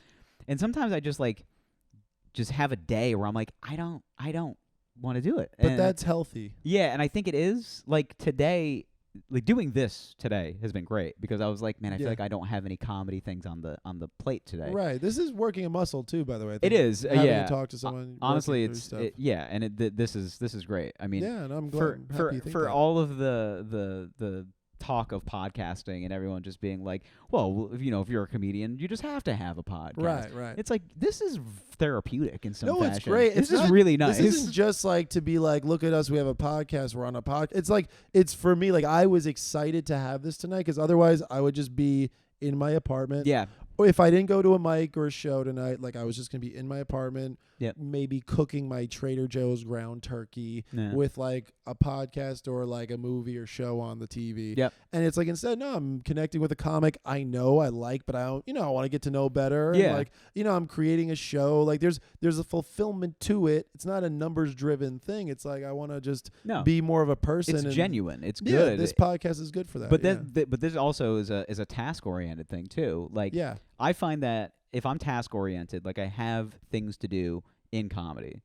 And sometimes I just have a day where I'm like, I don't want to do it. But And that's healthy. yeah, and I think it is. Like today, like doing this today has been great, because I was like, man, I feel Yeah. like I don't have any comedy things on the plate today. Right. This is working a muscle too, by the way. I It think is, having yeah. to talk to someone. Honestly, working through stuff. yeah, and this is great. I mean, yeah, and I'm glad. for I'm happy for you think for that. all of the talk of podcasting and everyone just being like, well, if you're a comedian, you just have to have a podcast. Right. It's like, this is therapeutic in some No, fashion. it's great. This It's is not- really nice. This isn't just like to be like, look at us, we have a podcast, we're on a podcast. It's like, it's for me, like I was excited to have this tonight, because otherwise I would just be in my apartment. yeah. Or if I didn't go to a mic or a show tonight, like I was just going to be in my apartment, Yep. maybe cooking my Trader Joe's ground turkey Yeah. with like a podcast or like a movie or show on the TV. Yep. And it's like, instead, no, I'm connecting with a comic I know I like, but I don't, I want to get to know better. And Yeah. like, I'm creating a show. Like there's a fulfillment to it. It's not a numbers driven thing. It's like, I want to just No. be more of a person. It's and genuine. It's yeah, good. this podcast is good for that. But yeah. but this also is a task oriented thing too. Like, Yeah. I find that if I'm task oriented, like I have things to do in comedy,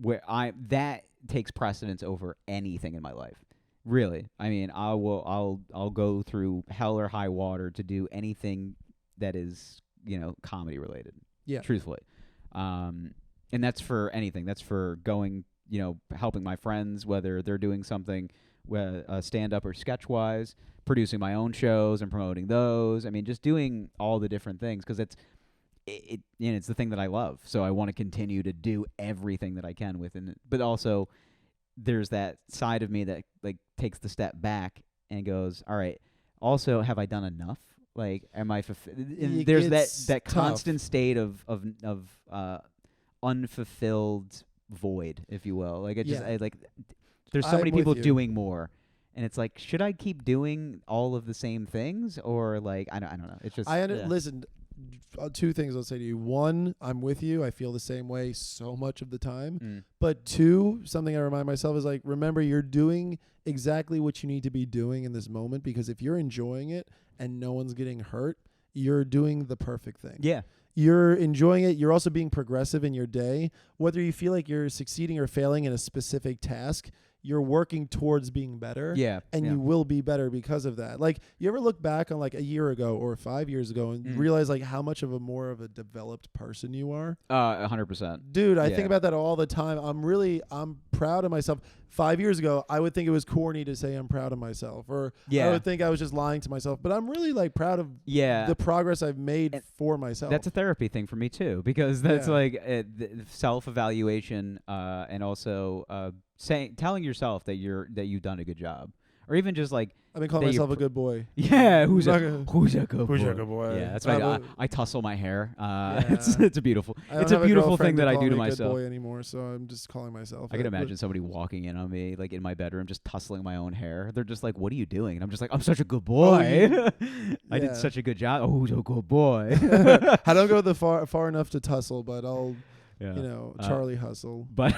where that takes precedence over anything in my life. Really, I mean, I'll go through hell or high water to do anything that is comedy related. Yeah. Truthfully, and that's for anything. That's for going, helping my friends, whether they're doing something, stand up or sketch wise, producing my own shows and promoting those. I mean, just doing all the different things, because it's the thing that I love. So I want to continue to do everything that I can within it. But also, there's that side of me that like takes the step back and goes, all right, also, have I done enough? Like, am I? It There's gets that tough. constant state of unfulfilled void, if you will. Like it just Yeah. there's so many I'm with people you. doing more, and it's like, should I keep doing all of the same things, or like I don't know. It's just Listen, two things I'll say to you. One, I'm with you. I feel the same way so much of the time. Mm. But two, something I remind myself is like, remember, you're doing exactly what you need to be doing in this moment, because if you're enjoying it and no one's getting hurt, you're doing the perfect thing. Yeah. You're enjoying it. You're also being progressive in your day. Whether you feel like you're succeeding or failing in a specific task, you're working towards being better. Yeah. And yeah. you will be better because of that. Like, you ever look back on like a year ago or 5 years ago and realize like how much of a more of a developed person you are? 100%. Dude, I Yeah. think about that all the time. I'm proud of myself. 5 years ago, I would think it was corny to say I'm proud of myself, or Yeah. I would think I was just lying to myself. But I'm really like proud of Yeah. the progress I've made And for myself. That's a therapy thing for me too, because that's Yeah. like self-evaluation, and also telling yourself that you've done a good job, or even just like I've been calling that you're myself a good boy. yeah, who's Not a gonna- good Who's boy? a good boy? Yeah, that's I why have I tussle my hair. Yeah. It's a beautiful I don't it's a have beautiful girlfriend thing that I call do to me myself. Good boy anymore, so I'm just calling myself. I can it. But imagine somebody walking in on me, like in my bedroom, just tussling my own hair. They're just like, "What are you doing?" And I'm just like, "I'm such a good boy. I Yeah. did such a good job. Oh, who's a good boy." I don't go far enough to tussle, but I'll Yeah. Charlie hustle. But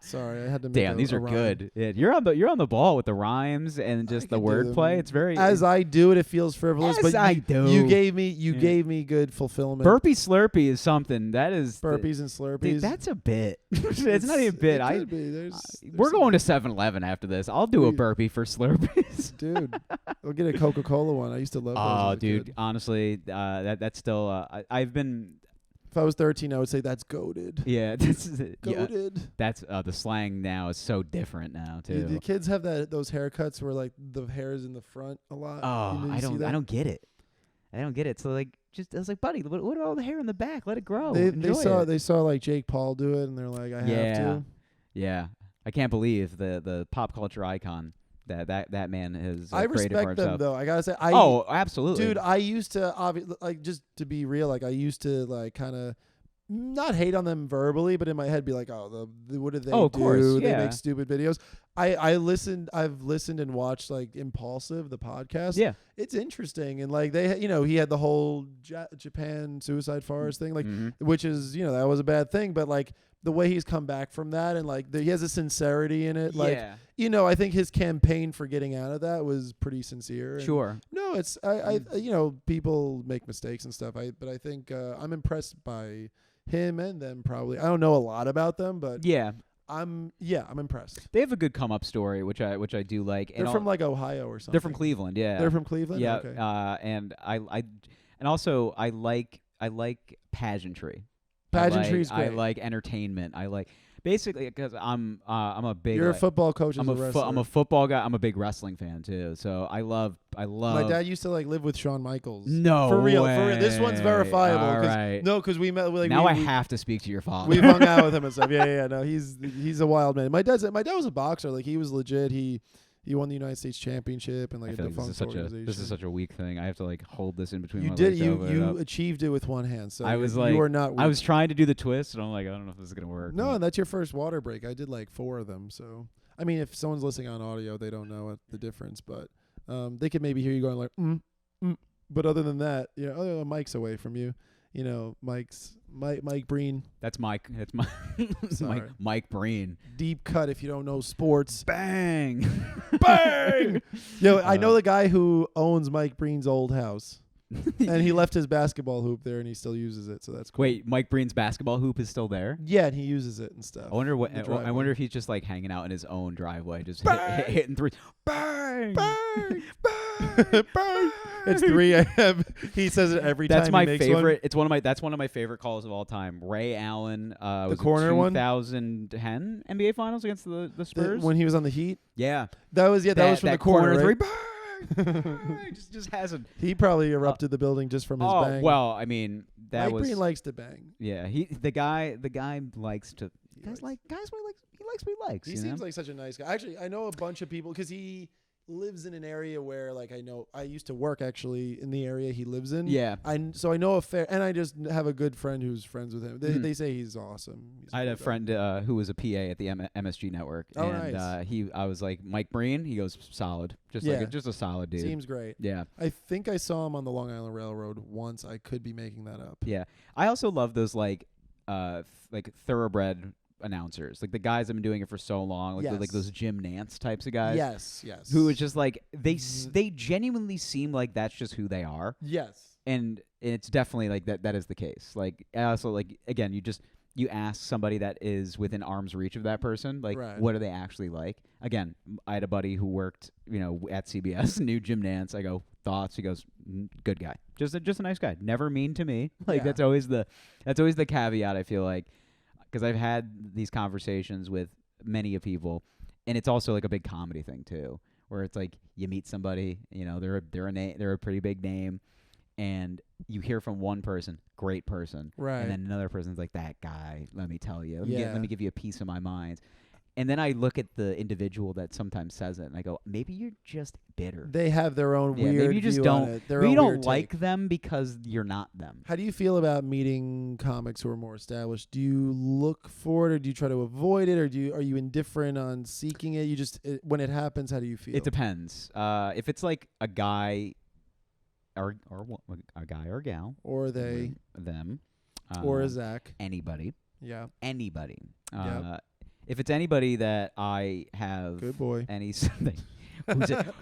Sorry, I had to make damn, these a are rhyme. good. Yeah, you're on the ball with the rhymes and just the can do wordplay. them. It's very As I do it, it feels frivolous. As but I you, do. you gave me Yeah. gave me good fulfillment. Burpee Slurpee is something that is Burpees and Slurpees. Dude, that's a bit. it's not even a bit. It could be. There's We're some- going to 7-Eleven after this. I'll do a We- burpee for Slurpees. dude. We'll get a Coca-Cola one. I used to love those. Oh, as a dude, kid. honestly, that's still. I've been. If I was 13, I would say that's goated. Yeah, Goated. that's the slang now is so different now too. The kids have those haircuts where like the hair is in the front a lot. Oh, You I see don't that? get it. I don't get it. So like, I was like, buddy, what about all the hair in the back? Let it grow. They Enjoy it. they saw like Jake Paul do it, and they're like, I have to. Yeah. I can't believe the pop culture icon that man has I created for respect them himself. though. I gotta say, Oh, absolutely, dude, I used to like, just to be real, like I used to like kind of not hate on them verbally, but in my head be like, oh, what do they Oh, of do? course, They yeah. make stupid videos. I've listened and watched like Impulsive, the podcast. Yeah. It's interesting, and like he had the whole Japan suicide forest thing, like Mhm. which is that was a bad thing, but like the way he's come back from that, and like he has a sincerity in it, like yeah. I think his campaign for getting out of that was pretty sincere. and Sure. no, it's people make mistakes and stuff. But I think I'm impressed by him and them. Probably I don't know a lot about them, but Yeah. I'm impressed. They have a good come up story, which I do like. They're And from like Ohio or something. they're from Cleveland. Yeah. They're from Cleveland. Yeah. Okay. And and also I like pageantry. Pageantry's I great. like entertainment. I like basically because I'm a big. You're a like, football coach. I'm as a wrestler. I'm a football guy. I'm a big wrestling fan too. So I love. My dad used to like live with Shawn Michaels. No for real. way. This one's verifiable. All 'cause- right. No, because we met. Like, Now we, I we- have to speak to your father. We've hung out with him and stuff. Yeah. No, he's a wild man. My dad was a boxer. Like he was legit. He won the United States Championship and like I a feel like defunct organization. this is such a weak thing. I have to like hold this in between You my did. legs. to open it You up. achieved it with one hand. So I was you like, are not. I weak. was trying to do the twist, and I'm like, I don't know if this is gonna work. No, and that's your first water break. I did like 4 of them. So I mean, if someone's listening on audio, they don't know the difference, but they could maybe hear you going like, But other than that, Mike's away from you. Mike Breen. That's Mike. That's Sorry. Mike Breen. Deep cut if you don't know sports. Bang. Bang! Yo, I know the guy who owns Mike Breen's old house. And he left his basketball hoop there and he still uses it, so that's cool. Wait, Mike Breen's basketball hoop is still there? Yeah, and he uses it and stuff. I wonder what. in the I driveway. wonder if he's just like hanging out in his own driveway, just hitting threes. Bang! Bang! Bang! Bang! It's 3 a.m. He says it every That's time my he makes favorite. It's that's one of my favorite calls of all time. Ray Allen, was corner it one? 2010 NBA Finals against the Spurs. When he was on the Heat. Yeah, That was from the corner, three. right? Bang! just has a. He probably erupted the building just from his bang. well, I mean that Mike was. Breen likes to bang. Yeah, the guy likes to. Guys what he likes. He likes what he likes. He you seems know? like such a nice guy. Actually, I know a bunch of people because he lives in an area where like I know I used to work actually in the area he lives in. Yeah. So I know a fair, and I just have a good friend who's friends with him. They say he's awesome. I had a friend who was a PA at the MSG network, Oh, and nice. I was like, Mike Breen. He goes, solid, just just a solid dude. Seems great. Yeah. I think I saw him on the Long Island Railroad once. I could be making that up. Yeah. I also love those like thoroughbred announcers, like the guys that have been doing it for so long, like like those Jim Nance types of guys. Yes. Who is just like they genuinely seem like that's just who they are. Yes. And it's definitely like that is the case. Like also like again, you ask somebody that is within arm's reach of that person, like what are they actually like? Again, I had a buddy who worked, at CBS, knew Jim Nance. I go, thoughts? He goes, good guy, just a nice guy, never mean to me. Like that's always the caveat. I feel like, because I've had these conversations with many of people, and it's also like a big comedy thing too, where it's like you meet somebody, they're a pretty big name, and you hear from one person, great person, right, and then another person's like, that guy, let me tell you, let me give you a piece of my mind. And then I look at the individual that sometimes says it, and I go, maybe you're just bitter. They have their own weird maybe you just view don't. on it. Maybe you don't like them because you're not them. How do you feel about meeting comics who are more established? Do you look for it, or do you try to avoid it, or are you indifferent on seeking it? You just when it happens, how do you feel? It depends. If it's like a guy, or a guy or a gal, or them, or a Zach, anybody, anybody. Yeah. If it's anybody that I have good boy, something.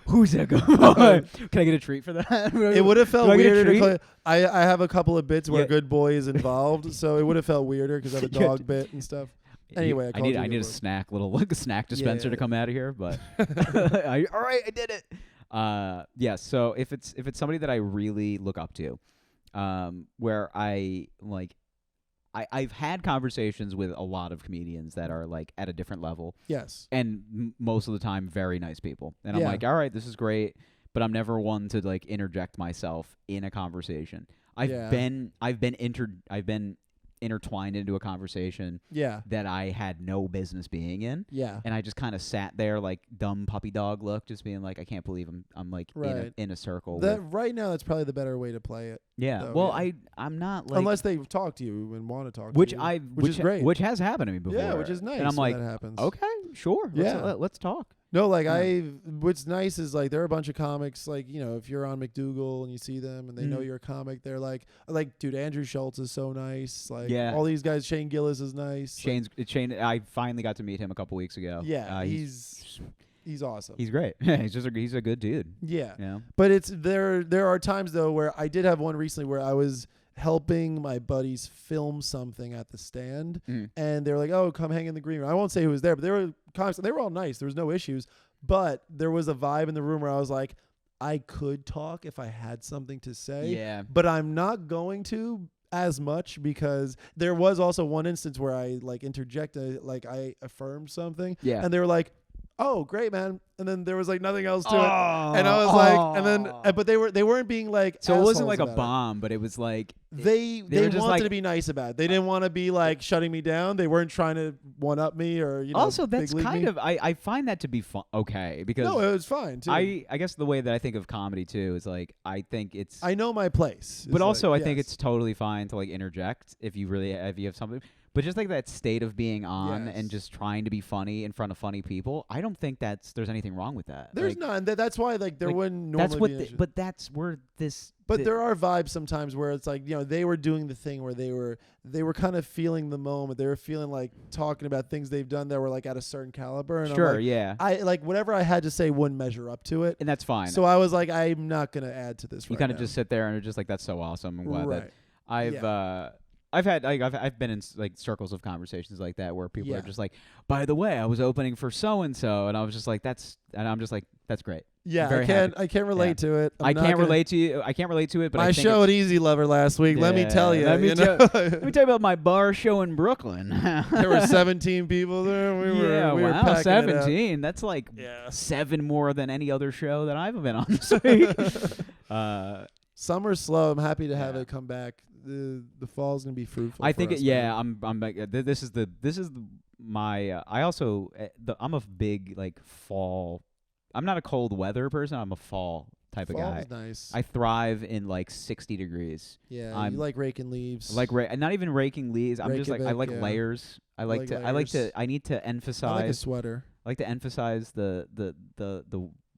Who's a good boy? Can I get a treat for that? It would have felt weirder. I have a couple of bits where good boy is involved, so it would have felt weirder because I have a dog bit and stuff. Anyway, I need a snack, a snack dispenser to come out of here. But all right, I did it. So if it's somebody that I really look up to, where I like. I've had conversations with a lot of comedians that are like at a different level. Yes. And most of the time, very nice people. And I'm like, all right, this is great, but I'm never one to like interject myself in a conversation. I've been intertwined into a conversation that I had no business being in. Yeah. And I just kind of sat there like dumb puppy dog look, just being like, I can't believe I'm like in a circle. Right now, that's probably the better way to play it. Yeah. Though, well, I'm not like, unless they talk to you and want to talk to you. Which is great. Which has happened to me before. Yeah, which is nice. And I'm like, that happens. Okay, sure. Let's talk. No, like what's nice is like there are a bunch of comics, like, if you're on McDougal and you see them and they know you're a comic, they're like, dude, Andrew Schultz is so nice. Like all these guys, Shane Gillis is nice. Shane, I finally got to meet him a couple weeks ago. Yeah. He's awesome. He's great. he's a good dude. Yeah. But there are times though where I did have one recently where I was helping my buddies film something at the stand, and they were like, "Oh, come hang in the green room." I won't say who was there, but they were comics. They were all nice. There was no issues, but there was a vibe in the room where I was like, I could talk if I had something to say. Yeah. But I'm not going to as much, because there was also one instance where I like interjected, like I affirmed something. Yeah. And they were like, "Oh, great, man." And then there was like nothing else to it. And I was like, and then, but they weren't being like, so it wasn't like a bomb, but it was like, they wanted to be nice about it. They didn't want to be like shutting me down. They weren't trying to one up me or, also that's kind of, I find that to be okay, because no, it was fine too. I guess the way that I think of comedy too is like, I think it's, I know my place. But also I think it's totally fine to like interject if you have something. But just like that state of being on and just trying to be funny in front of funny people, I don't think there's anything wrong with that. There's none. That's why there wouldn't normally be. But that's where this. But there are vibes sometimes where it's like, they were doing the thing where they were kind of feeling the moment. They were feeling like talking about things they've done that were like at a certain caliber. And sure, I'm like, I like whatever I had to say wouldn't measure up to it, and that's fine. So I was like, I'm not gonna add to this. You kind of just sit there and are just like, that's so awesome. I'm glad that I've been in like circles of conversations like that where people are just like, by the way, I was opening for so and so, and I was just like, that's great. Yeah, I can't relate to it. I can't relate to it. But my show at Easy Lover last week. Let me tell you. Let me tell you about my bar show in Brooklyn. There were 17 people there. We were packing 17. That's like 7 more than any other show that I've been on this week. Summer's slow. I'm happy to have it come back. The fall's gonna be fruitful. I think I'm back. This is my. I also I'm a big like fall I'm not a cold weather person. I'm a fall type of guy. Fall's nice. I thrive in like 60 degrees. Yeah, you like raking leaves. Like not even raking leaves. I'm just like I like yeah. layers. I like like layers. I need to emphasize. I like a sweater. I like to emphasize the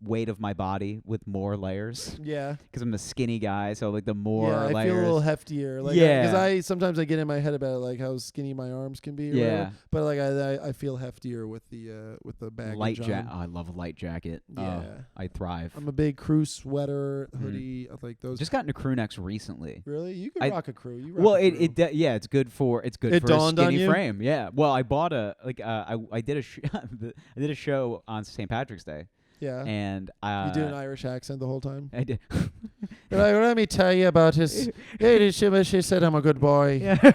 weight of my body with more layers. Yeah. Because I'm a skinny guy, so like the more layers. I feel a little heftier. Like, yeah. Because sometimes I get in my head about like how skinny my arms can be. Or whatever, but like I feel heftier with the baggage light on. I love a light jacket. Yeah. I thrive. I'm a big crew sweater, hoodie. I like those. Just got into crew necks recently. Really? You can rock a crew. You rock well, a crew. it's good for It for a dawned on skinny you? frame. Yeah. Well, I bought I did I did a show on St. Patrick's Day. Yeah. And you do an Irish accent the whole time? I did. Like, let me tell you about his. She said I'm a good boy. Yeah.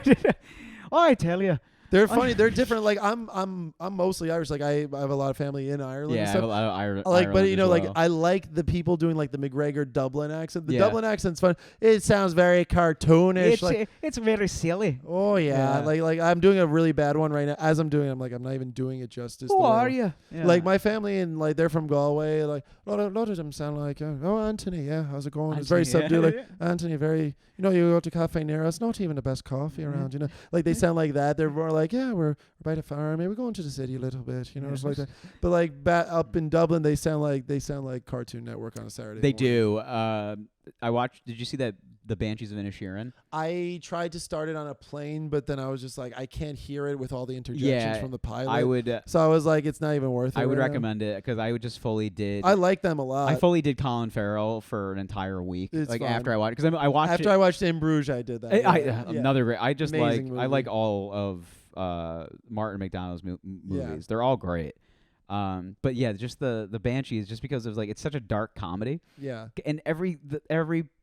Oh, I tell you. They're funny. They're different. Like I'm mostly Irish. Like I have a lot of family in Ireland. Yeah, and I stuff. have a lot of Ireland. Like, but you know, well. like I like the people doing like the McGregor Dublin accent. The Yeah. Dublin accent's fun. It sounds very cartoonish. It's very silly. Oh yeah. Like I'm doing a really bad one right now. As I'm doing it, I'm like I'm not even doing it justice. Who are you? Yeah. Like my family and like they're from Galway. Like a lot of them sound like Anthony. Yeah, how's it going? It's very subdued. Like Anthony, very. You know, you go to cafe near us. Not even the best coffee around. You know, like they sound like that. They're more like, yeah, we're by the farm. Maybe we're going to the city a little bit. You know, it's like that. But like up in Dublin, they sound like Cartoon Network on a Saturday. They morning. do. I watched. Did you see that the Banshees of Inisherin? I tried to start it on a plane, but then I was just like, I can't hear it with all the interjections from the pilot. I would. So I was like, it's not even worth it. I would right recommend it because I would just fully did. I like them a lot. I fully did Colin Farrell for an entire week. It's like fun. after I watched, because I watched. After I watched In Bruges, I did that. Another great. I just Amazing I like movie. all of Martin McDonough's movies. Yeah. They're all great. But yeah, just the Banshees, just because of like it's such a dark comedy, Yeah. and every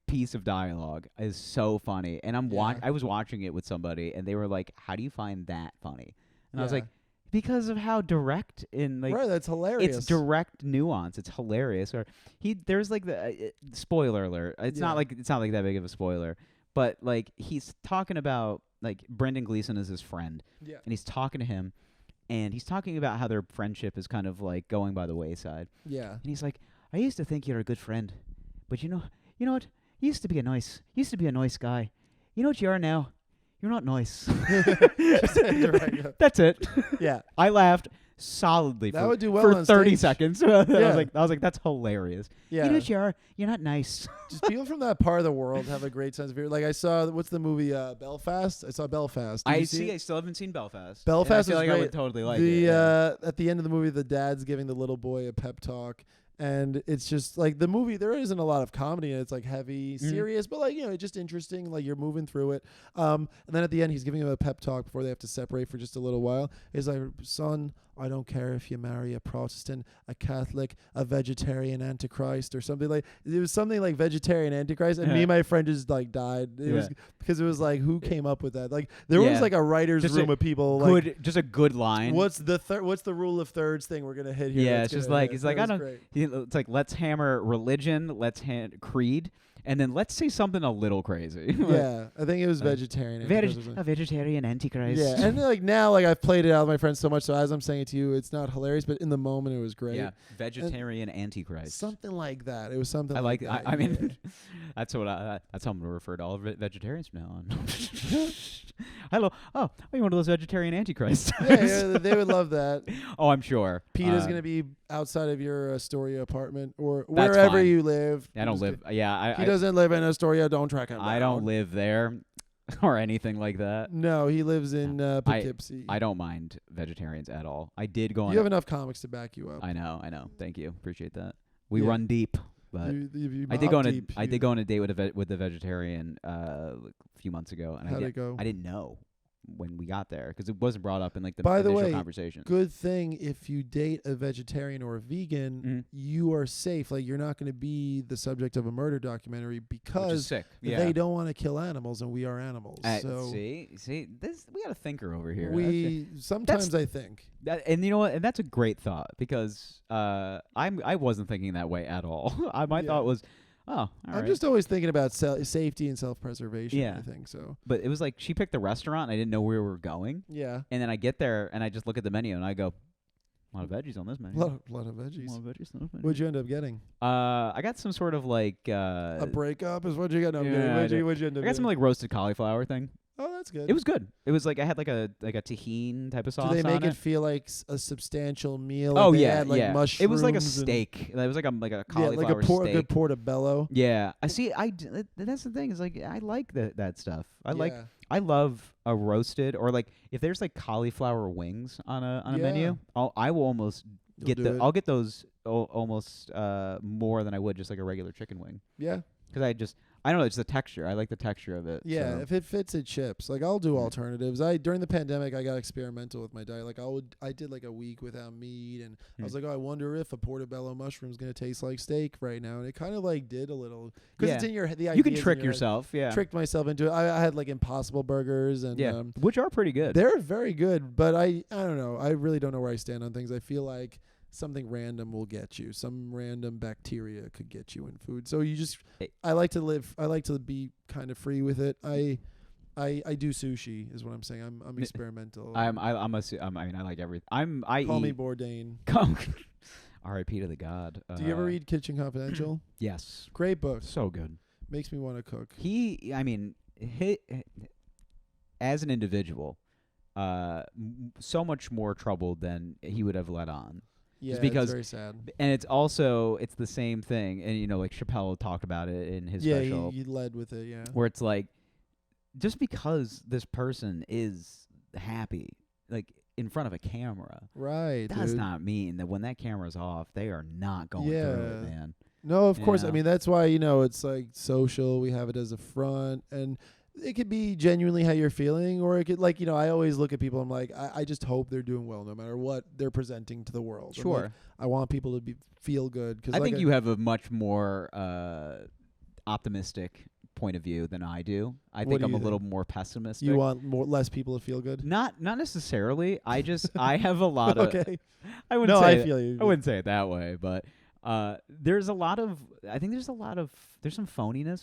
piece of dialogue is so funny. And I was watching it with somebody, and they were like, "How do you find that funny?" And I was like, because of how direct in like right, that's hilarious. it's direct nuance. It's hilarious. Or there's like the spoiler alert. It's not like that big of a spoiler, but like he's talking about like Brendan Gleeson is his friend, Yeah. and he's talking to him, and he's talking about how their friendship is kind of like going by the wayside. Yeah. And he's like, I used to think you're a good friend, but you know what? You used to be a nice guy. You know what you are now? You're not nice. That's it. Yeah. I laughed solidly That for, would do well for on 30 stage. seconds. I was like, that's hilarious. Yeah. You know what you are? You're not nice. Just people from that part of the world have a great sense of humor. Like I saw, what's the movie Belfast? I saw Belfast. Did you see it? I still haven't seen Belfast. Belfast and I feel is like I great. would totally like the it. Yeah. At the end of the movie, the dad's giving the little boy a pep talk, and it's just like the movie. There isn't a lot of comedy, and it's like heavy, serious, but like it's just interesting. Like you're moving through it. And then at the end, he's giving him a pep talk before they have to separate for just a little while. He's like, "Son, I don't care if you marry a Protestant, a Catholic, a vegetarian Antichrist, or something like." It was something like vegetarian Antichrist, and me and my friend just like died. It was because it was like, who came up with that? Like there was like a writer's room of people. Like, just a good line. What's the rule of thirds thing we're gonna hit here? Yeah, it's just like it's like I don't. Great. It's like let's hammer religion, let's creed, and then let's say something a little crazy. Yeah, I think it was vegetarian. A vegetarian antichrist. Yeah, and like now, like I've played it out with my friends so much, so as I'm saying it to you, it's not hilarious, but in the moment, it was great. Yeah, vegetarian antichrist. Something like that. It was something. I like. that. I mean, that's how I'm going to refer to all vegetarians from now on. Hello. Oh, are you one of those vegetarian antichrists? Yeah, they would love that. Oh, I'm sure. PETA's gonna be outside of your Astoria apartment or That's wherever fine. you live. I don't live. Yeah, He doesn't live in Astoria. Don't track him down. I don't live there or anything like that. No, he lives in Poughkeepsie. I don't mind vegetarians at all. I did go on. You have enough comics to back you up. I know. Thank you. Appreciate that. We run deep, but you I did go on a date with a vegetarian a few months ago, and How'd it go? I didn't know when we got there because it wasn't brought up in like the By the initial way, conversation. Good thing if you date a vegetarian or a vegan, Mm-hmm. you are safe. Like you're not going to be the subject of a murder documentary Which is because sick. they don't want to kill animals, and we are animals. So see, this we got a thinker over here. we sometimes I think. And you know what? And that's a great thought because I wasn't thinking that way at all. My thought was, oh, I'm just always thinking about safety and self-preservation. Yeah. I think so. But it was like she picked the restaurant. And I didn't know where we were going. Yeah. And then I get there and I just look at the menu and I go, A lot of veggies on this A menu. lot of veggies. A lot of veggies on this menu. What'd you end up getting? I got some sort of like A breakup is what you got? No, I'm kidding. yeah, What'd you end up I got some getting? like roasted cauliflower thing. Oh, that's good. It was good. It was like I had like a tahini type of sauce. Do they make on it feel like a substantial meal? Oh like they yeah, add, like, yeah. mushrooms. It was like a and- steak. It was like a Yeah, cauliflower like a steak. good portobello. Yeah, I see. That's the thing is like I like that stuff. Yeah. I love a roasted or like if there's like cauliflower wings on a menu, I will almost You'll do it. I'll get those almost more than I would just like a regular chicken wing. Yeah. Because I don't know, it's the texture. I like the texture of it. Yeah, so. if it fits, it chips. Like I'll do alternatives. During the pandemic, I got experimental with my diet. Like I did like a week without meat, and I was like, oh, I wonder if a portobello mushroom's gonna taste like steak right now, and it kind of like did a little because it's in your head. The you can idea's in trick your head. yourself. Yeah, Tricked myself into it. I had like Impossible burgers, and which are pretty good. they're very good. But I don't know. I really don't know where I stand on things. I feel like something random will get you. Some random bacteria could get you in food. So you just, I like to be kind of free with it. I do sushi is what I'm saying. I'm experimental. I mean, I like everything. Call me Bourdain. R.I.P. to the god. Do you ever read Kitchen Confidential? Yes. Great book. So good. Makes me want to cook. He as an individual, so much more trouble than he would have let on. Yeah, because it's very sad. And it's the same thing. And, like Chappelle talked about it in his special. Yeah, he led with it, yeah. Where it's like, just because this person is happy, like, in front of a camera. Right, does not mean that when that camera's off, they are not going through it, man. No, of course. know? I mean, that's why, it's like social. We have it as a front. And it could be genuinely how you're feeling, or it could, like, I always look at people, I'm like, I just hope they're doing well no matter what they're presenting to the world. Sure. Like, I want people to feel good. Cause I think you have a much more optimistic point of view than I do. I think I'm a little more pessimistic. You want less people to feel good? Not necessarily. I have a lot of... Okay. I wouldn't say I feel you. I wouldn't say it that way, but there's some phoniness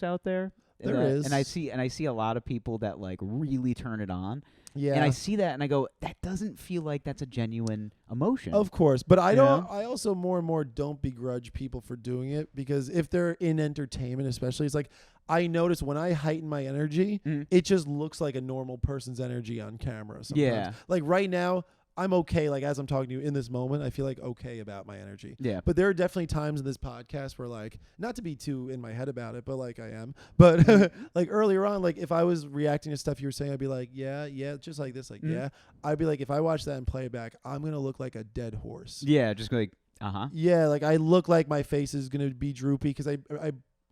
out there. There is. And I see a lot of people that like really turn it on. Yeah. And I see that and I go, that doesn't feel like that's a genuine emotion. Of course. But I also more and more don't begrudge people for doing it, because if they're in entertainment especially, it's like I notice when I heighten my energy, it just looks like a normal person's energy on camera sometimes. Yeah. Like right now, I'm okay. Like as I'm talking to you in this moment, I feel like okay about my energy. Yeah. But there are definitely times in this podcast where, like, not to be too in my head about it, but like I am. But like earlier on, like if I was reacting to stuff you were saying, I'd be like, yeah, just like this, like yeah. I'd be like, if I watch that and play it back, I'm gonna look like a dead horse. Yeah, just like Yeah, like I look like my face is gonna be droopy because I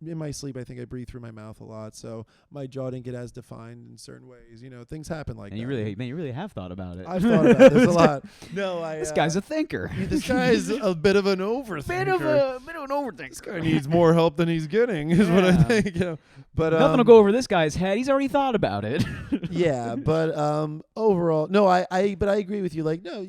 in my sleep, I think I breathe through my mouth a lot, so my jaw didn't get as defined in certain ways. Things happen like that. And you really have thought about it. I've thought about this a lot. No, this guy's a thinker. This guy's a bit of an overthinker. Bit of an overthinker. This guy needs more help than he's getting, is what I think. But nothing will go over this guy's head. He's already thought about it. Yeah, but overall, no, I agree with you. Like, no,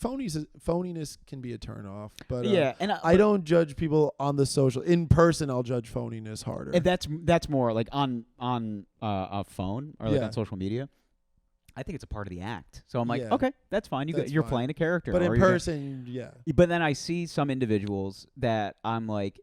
phoniness can be a turn off. But yeah, and I don't judge people on the social. In person, I'll judge phoniness harder. And that's more like on a phone or like on social media. I think it's a part of the act. So I'm like, okay, that's fine. You're playing a character. But in person, yeah. But then I see some individuals that I'm like,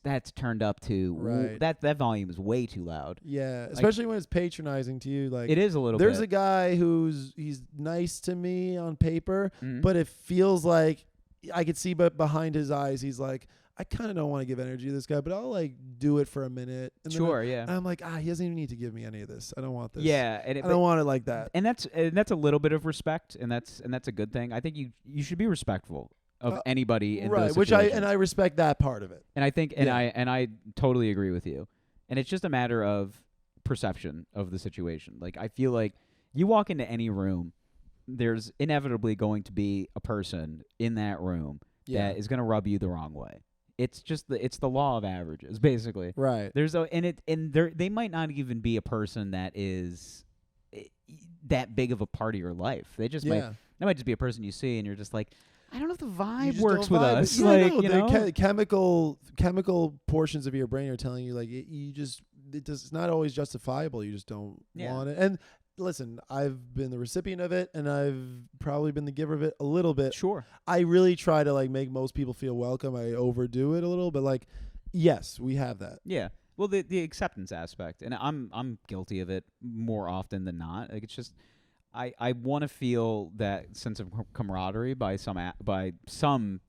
that's turned up to right. That volume is way too loud. Yeah, especially when it's patronizing to you. Like it is a little. There's bit. a guy he's nice to me on paper, but it feels like I could see, but behind his eyes, he's like, I kind of don't want to give energy to this guy, but I'll like do it for a minute. And sure, and I'm like, he doesn't even need to give me any of this. I don't want this. Yeah, I don't want it like that. And that's a little bit of respect, and that's a good thing. I think you should be respectful of anybody in those situations. I respect that part of it. And I think I totally agree with you. And it's just a matter of perception of the situation. Like I feel like you walk into any room, there's inevitably going to be a person in that room that is going to rub you the wrong way. It's just it's the law of averages, basically. Right. They might not even be a person that is that big of a part of your life. They might just be a person you see and you're just like, I don't know if the vibe works with us. Yeah, like, chemical portions of your brain are telling you like it's not always justifiable. You just don't want it. And listen, I've been the recipient of it, and I've probably been the giver of it a little bit. Sure. I really try to like make most people feel welcome. I overdo it a little, but like, yes, we have that. Yeah. Well, the acceptance aspect, and I'm guilty of it more often than not. Like, it's just I want to feel that sense of camaraderie by some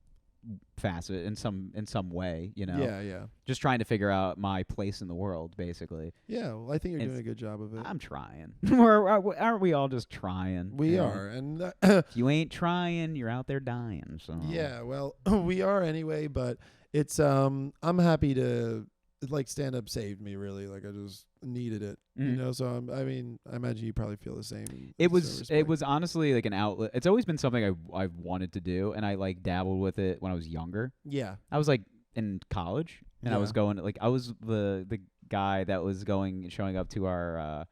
facet in some way, you know. Yeah. Just trying to figure out my place in the world, basically. Yeah, well, I think you're doing a good job of it. I'm trying. Aren't we all just trying? We are, and if you ain't trying, you're out there dying. So yeah, well, we are anyway. But it's I'm happy to like stand up saved me really. Like I just needed it, you know. So I imagine you probably feel the same. It was honestly like an outlet. It's always been something I've wanted to do, and I like dabbled with it when I was younger. Yeah, I was like in college, and I was going like I was the guy that was showing up to our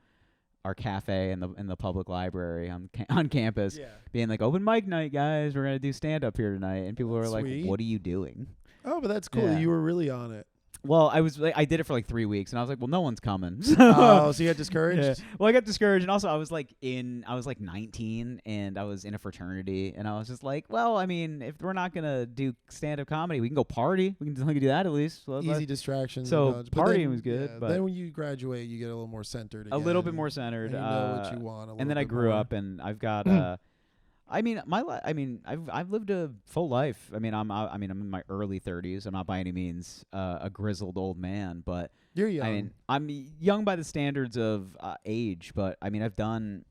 cafe in the public library on campus, being like, open mic night, guys. We're gonna do stand up here tonight, and people were like, what are you doing? Oh, but that's cool. Yeah. You were really on it. Well, I did it for like 3 weeks, and I was like, well, no one's coming. So you got discouraged? Yeah. Well, I got discouraged, and also I was like 19, and I was in a fraternity, and I was just like, well, I mean, if we're not gonna do stand-up comedy, we can go party. We can do that at least. So easy distractions. So partying was good. Yeah, but then when you graduate, you get a little more centered. Again, a little bit more centered. And you know what you want. And then I grew up, and I've got. I've lived a full life. I'm in my early 30s. I'm not by any means a grizzled old man, but you're young. I'm young by the standards of age, but I've done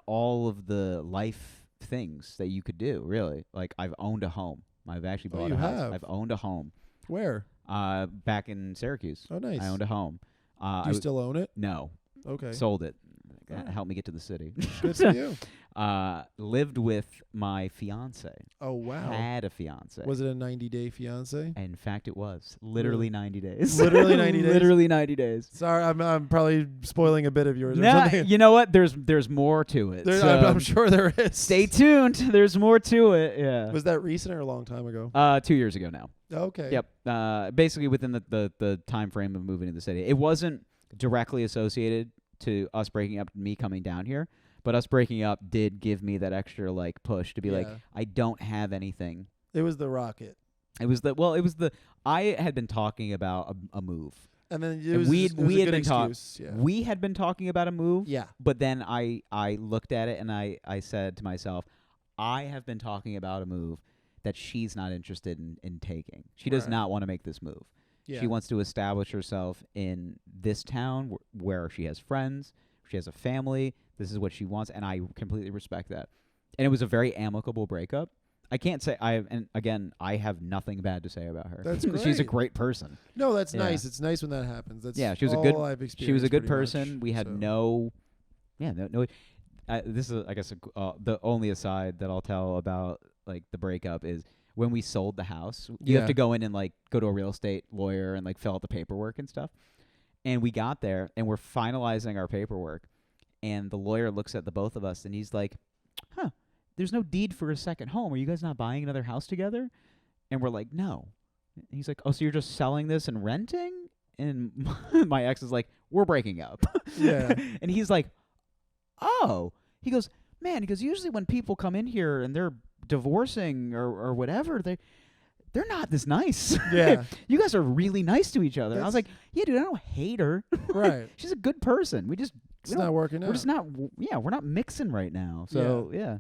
all of the life things that you could do, really. Like I've owned a home. I've actually bought a house. I've owned a home. Where? Back in Syracuse. Oh, nice. I owned a home. Do you still own it? No. Okay. Sold it. Helped me get to the city. Good for you. Lived with my fiance. Oh, wow. Had a fiance. Was it a 90-day fiance? In fact, it was. Literally 90 days. Literally 90 days? Literally 90 days. Sorry, I'm probably spoiling a bit of yours. Nah, you know what? There's more to it. I'm sure there is. Stay tuned. There's more to it. Yeah. Was that recent or a long time ago? 2 years ago now. Okay. Yep. Basically within the time frame of moving to the city. It wasn't directly associated to us breaking up, me coming down here, but us breaking up did give me that extra like push to be like, I don't have anything. It was the rocket. I had been talking about a move, and then we had been talking about a move. Yeah, but then I looked at it and I said to myself, I have been talking about a move that she's not interested in taking. She does not want to make this move. Yeah. She wants to establish herself in this town where she has friends, she has a family. This is what she wants, and I completely respect that. And it was a very amicable breakup. I can't say I have nothing bad to say about her. That's great. She's a great person. No, that's nice. It's nice when that happens. That's she was I've she was a good person. Much, we had no. This is I guess the only aside that I'll tell about like the breakup is. When we sold the house, you have to go in and like go to a real estate lawyer and like fill out the paperwork and stuff. And we got there and we're finalizing our paperwork. And the lawyer looks at the both of us and he's like, there's no deed for a second home. Are you guys not buying another house together? And we're like, no. And he's like, oh, so you're just selling this and renting? And my ex is like, we're breaking up. Yeah. And he's like, oh. He goes, usually when people come in here and they're divorcing or whatever, they're not this nice. Yeah. You guys are really nice to each other. I was like, yeah, dude, I don't hate her. Right. She's a good person. It's not working out. We're just not, we're not mixing right now. So, yeah.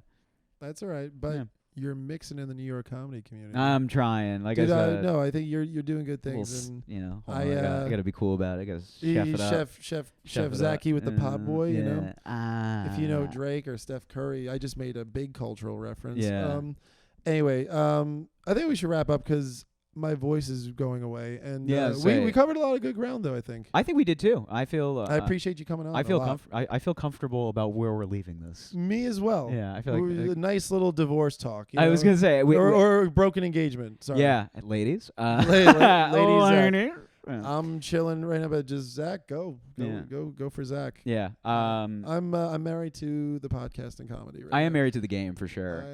That's all right. But you're mixing in the New York comedy community. I'm trying. Like dude, I said. No, I think you're doing good things. And I got to be cool about it. I got to chef it up. Chef Zachy with the pot boy, you know. If you know Ah. Drake or Steph Curry, I just made a big cultural reference. Yeah. Anyway, I think we should wrap up because my voice is going away. And we covered a lot of good ground, though, I think. I think we did, too. I feel... I appreciate you coming on. I feel comfortable about where we're leaving this. Me as well. Yeah, I feel like... a nice little divorce talk. I was going to say... or broken engagement. Sorry. Yeah, ladies. Ladies, Zach. I'm chilling right now, but just Zach, go for Zach. Yeah. I'm married to the podcast and comedy. Right I am now. married to the game for sure.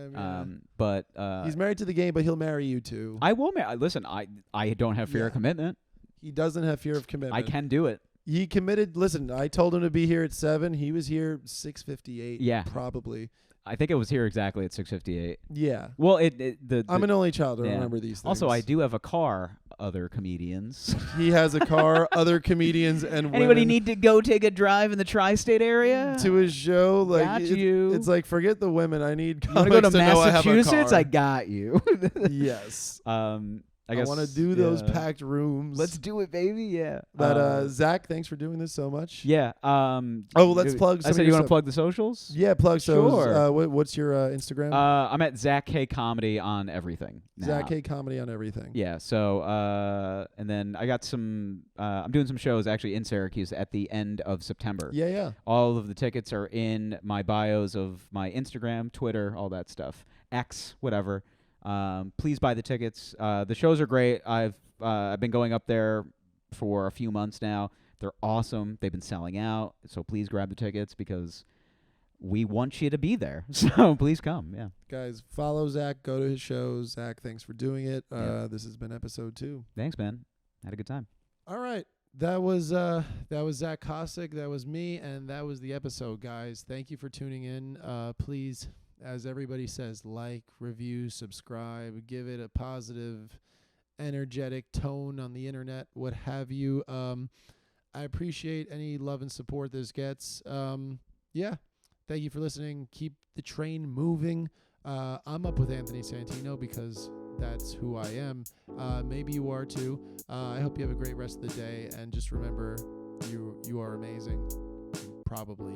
But he's married to the game, but he'll marry you too. I will marry. Listen, I don't have fear of commitment. He doesn't have fear of commitment. I can do it. He committed. Listen, I told him to be here at 7. He was here 6:58. Yeah. Probably. I think it was here exactly at 6:58. Yeah. Well, I'm an only child. I yeah. remember these things. Also, I do have a car. Other comedians. He has a car. Other comedians and Anybody women need to go take a drive in the tri-state area? to his show. Like Got you. It's like forget the women. I need You want comics to go to know I have a Massachusetts? car. I got you. Yes. I guess want to do those packed rooms. Let's do it, baby. Yeah. But Zach, thanks for doing this so much. Yeah. Let's plug. I said you want to plug the socials. Yeah, plug. Sure. So, what's your Instagram? I'm at Zach K Comedy on everything. Now. Zach K Comedy on everything. Yeah. So, and then I got some. I'm doing some shows actually in Syracuse at the end of September. Yeah. All of the tickets are in my bios of my Instagram, Twitter, all that stuff. X, whatever. Please buy the tickets. The shows are great. I've been going up there for a few months now. They're awesome. They've been selling out. So please grab the tickets because we want you to be there. So please come. Yeah. Guys, follow Zach. Go to his shows. Zach, thanks for doing it. Yeah. This has been episode 2. Thanks, man. Had a good time. All right. That was Zach Koscuik. That was me, and that was the episode, guys. Thank you for tuning in. Please, as everybody says, like, review, subscribe, give it a positive, energetic tone on the internet, what have you. I appreciate any love and support this gets. Yeah. Thank you for listening. Keep the train moving. I'm up with Anthony Santino because that's who I am. Maybe you are too. I hope you have a great rest of the day. And just remember, you are amazing. Probably.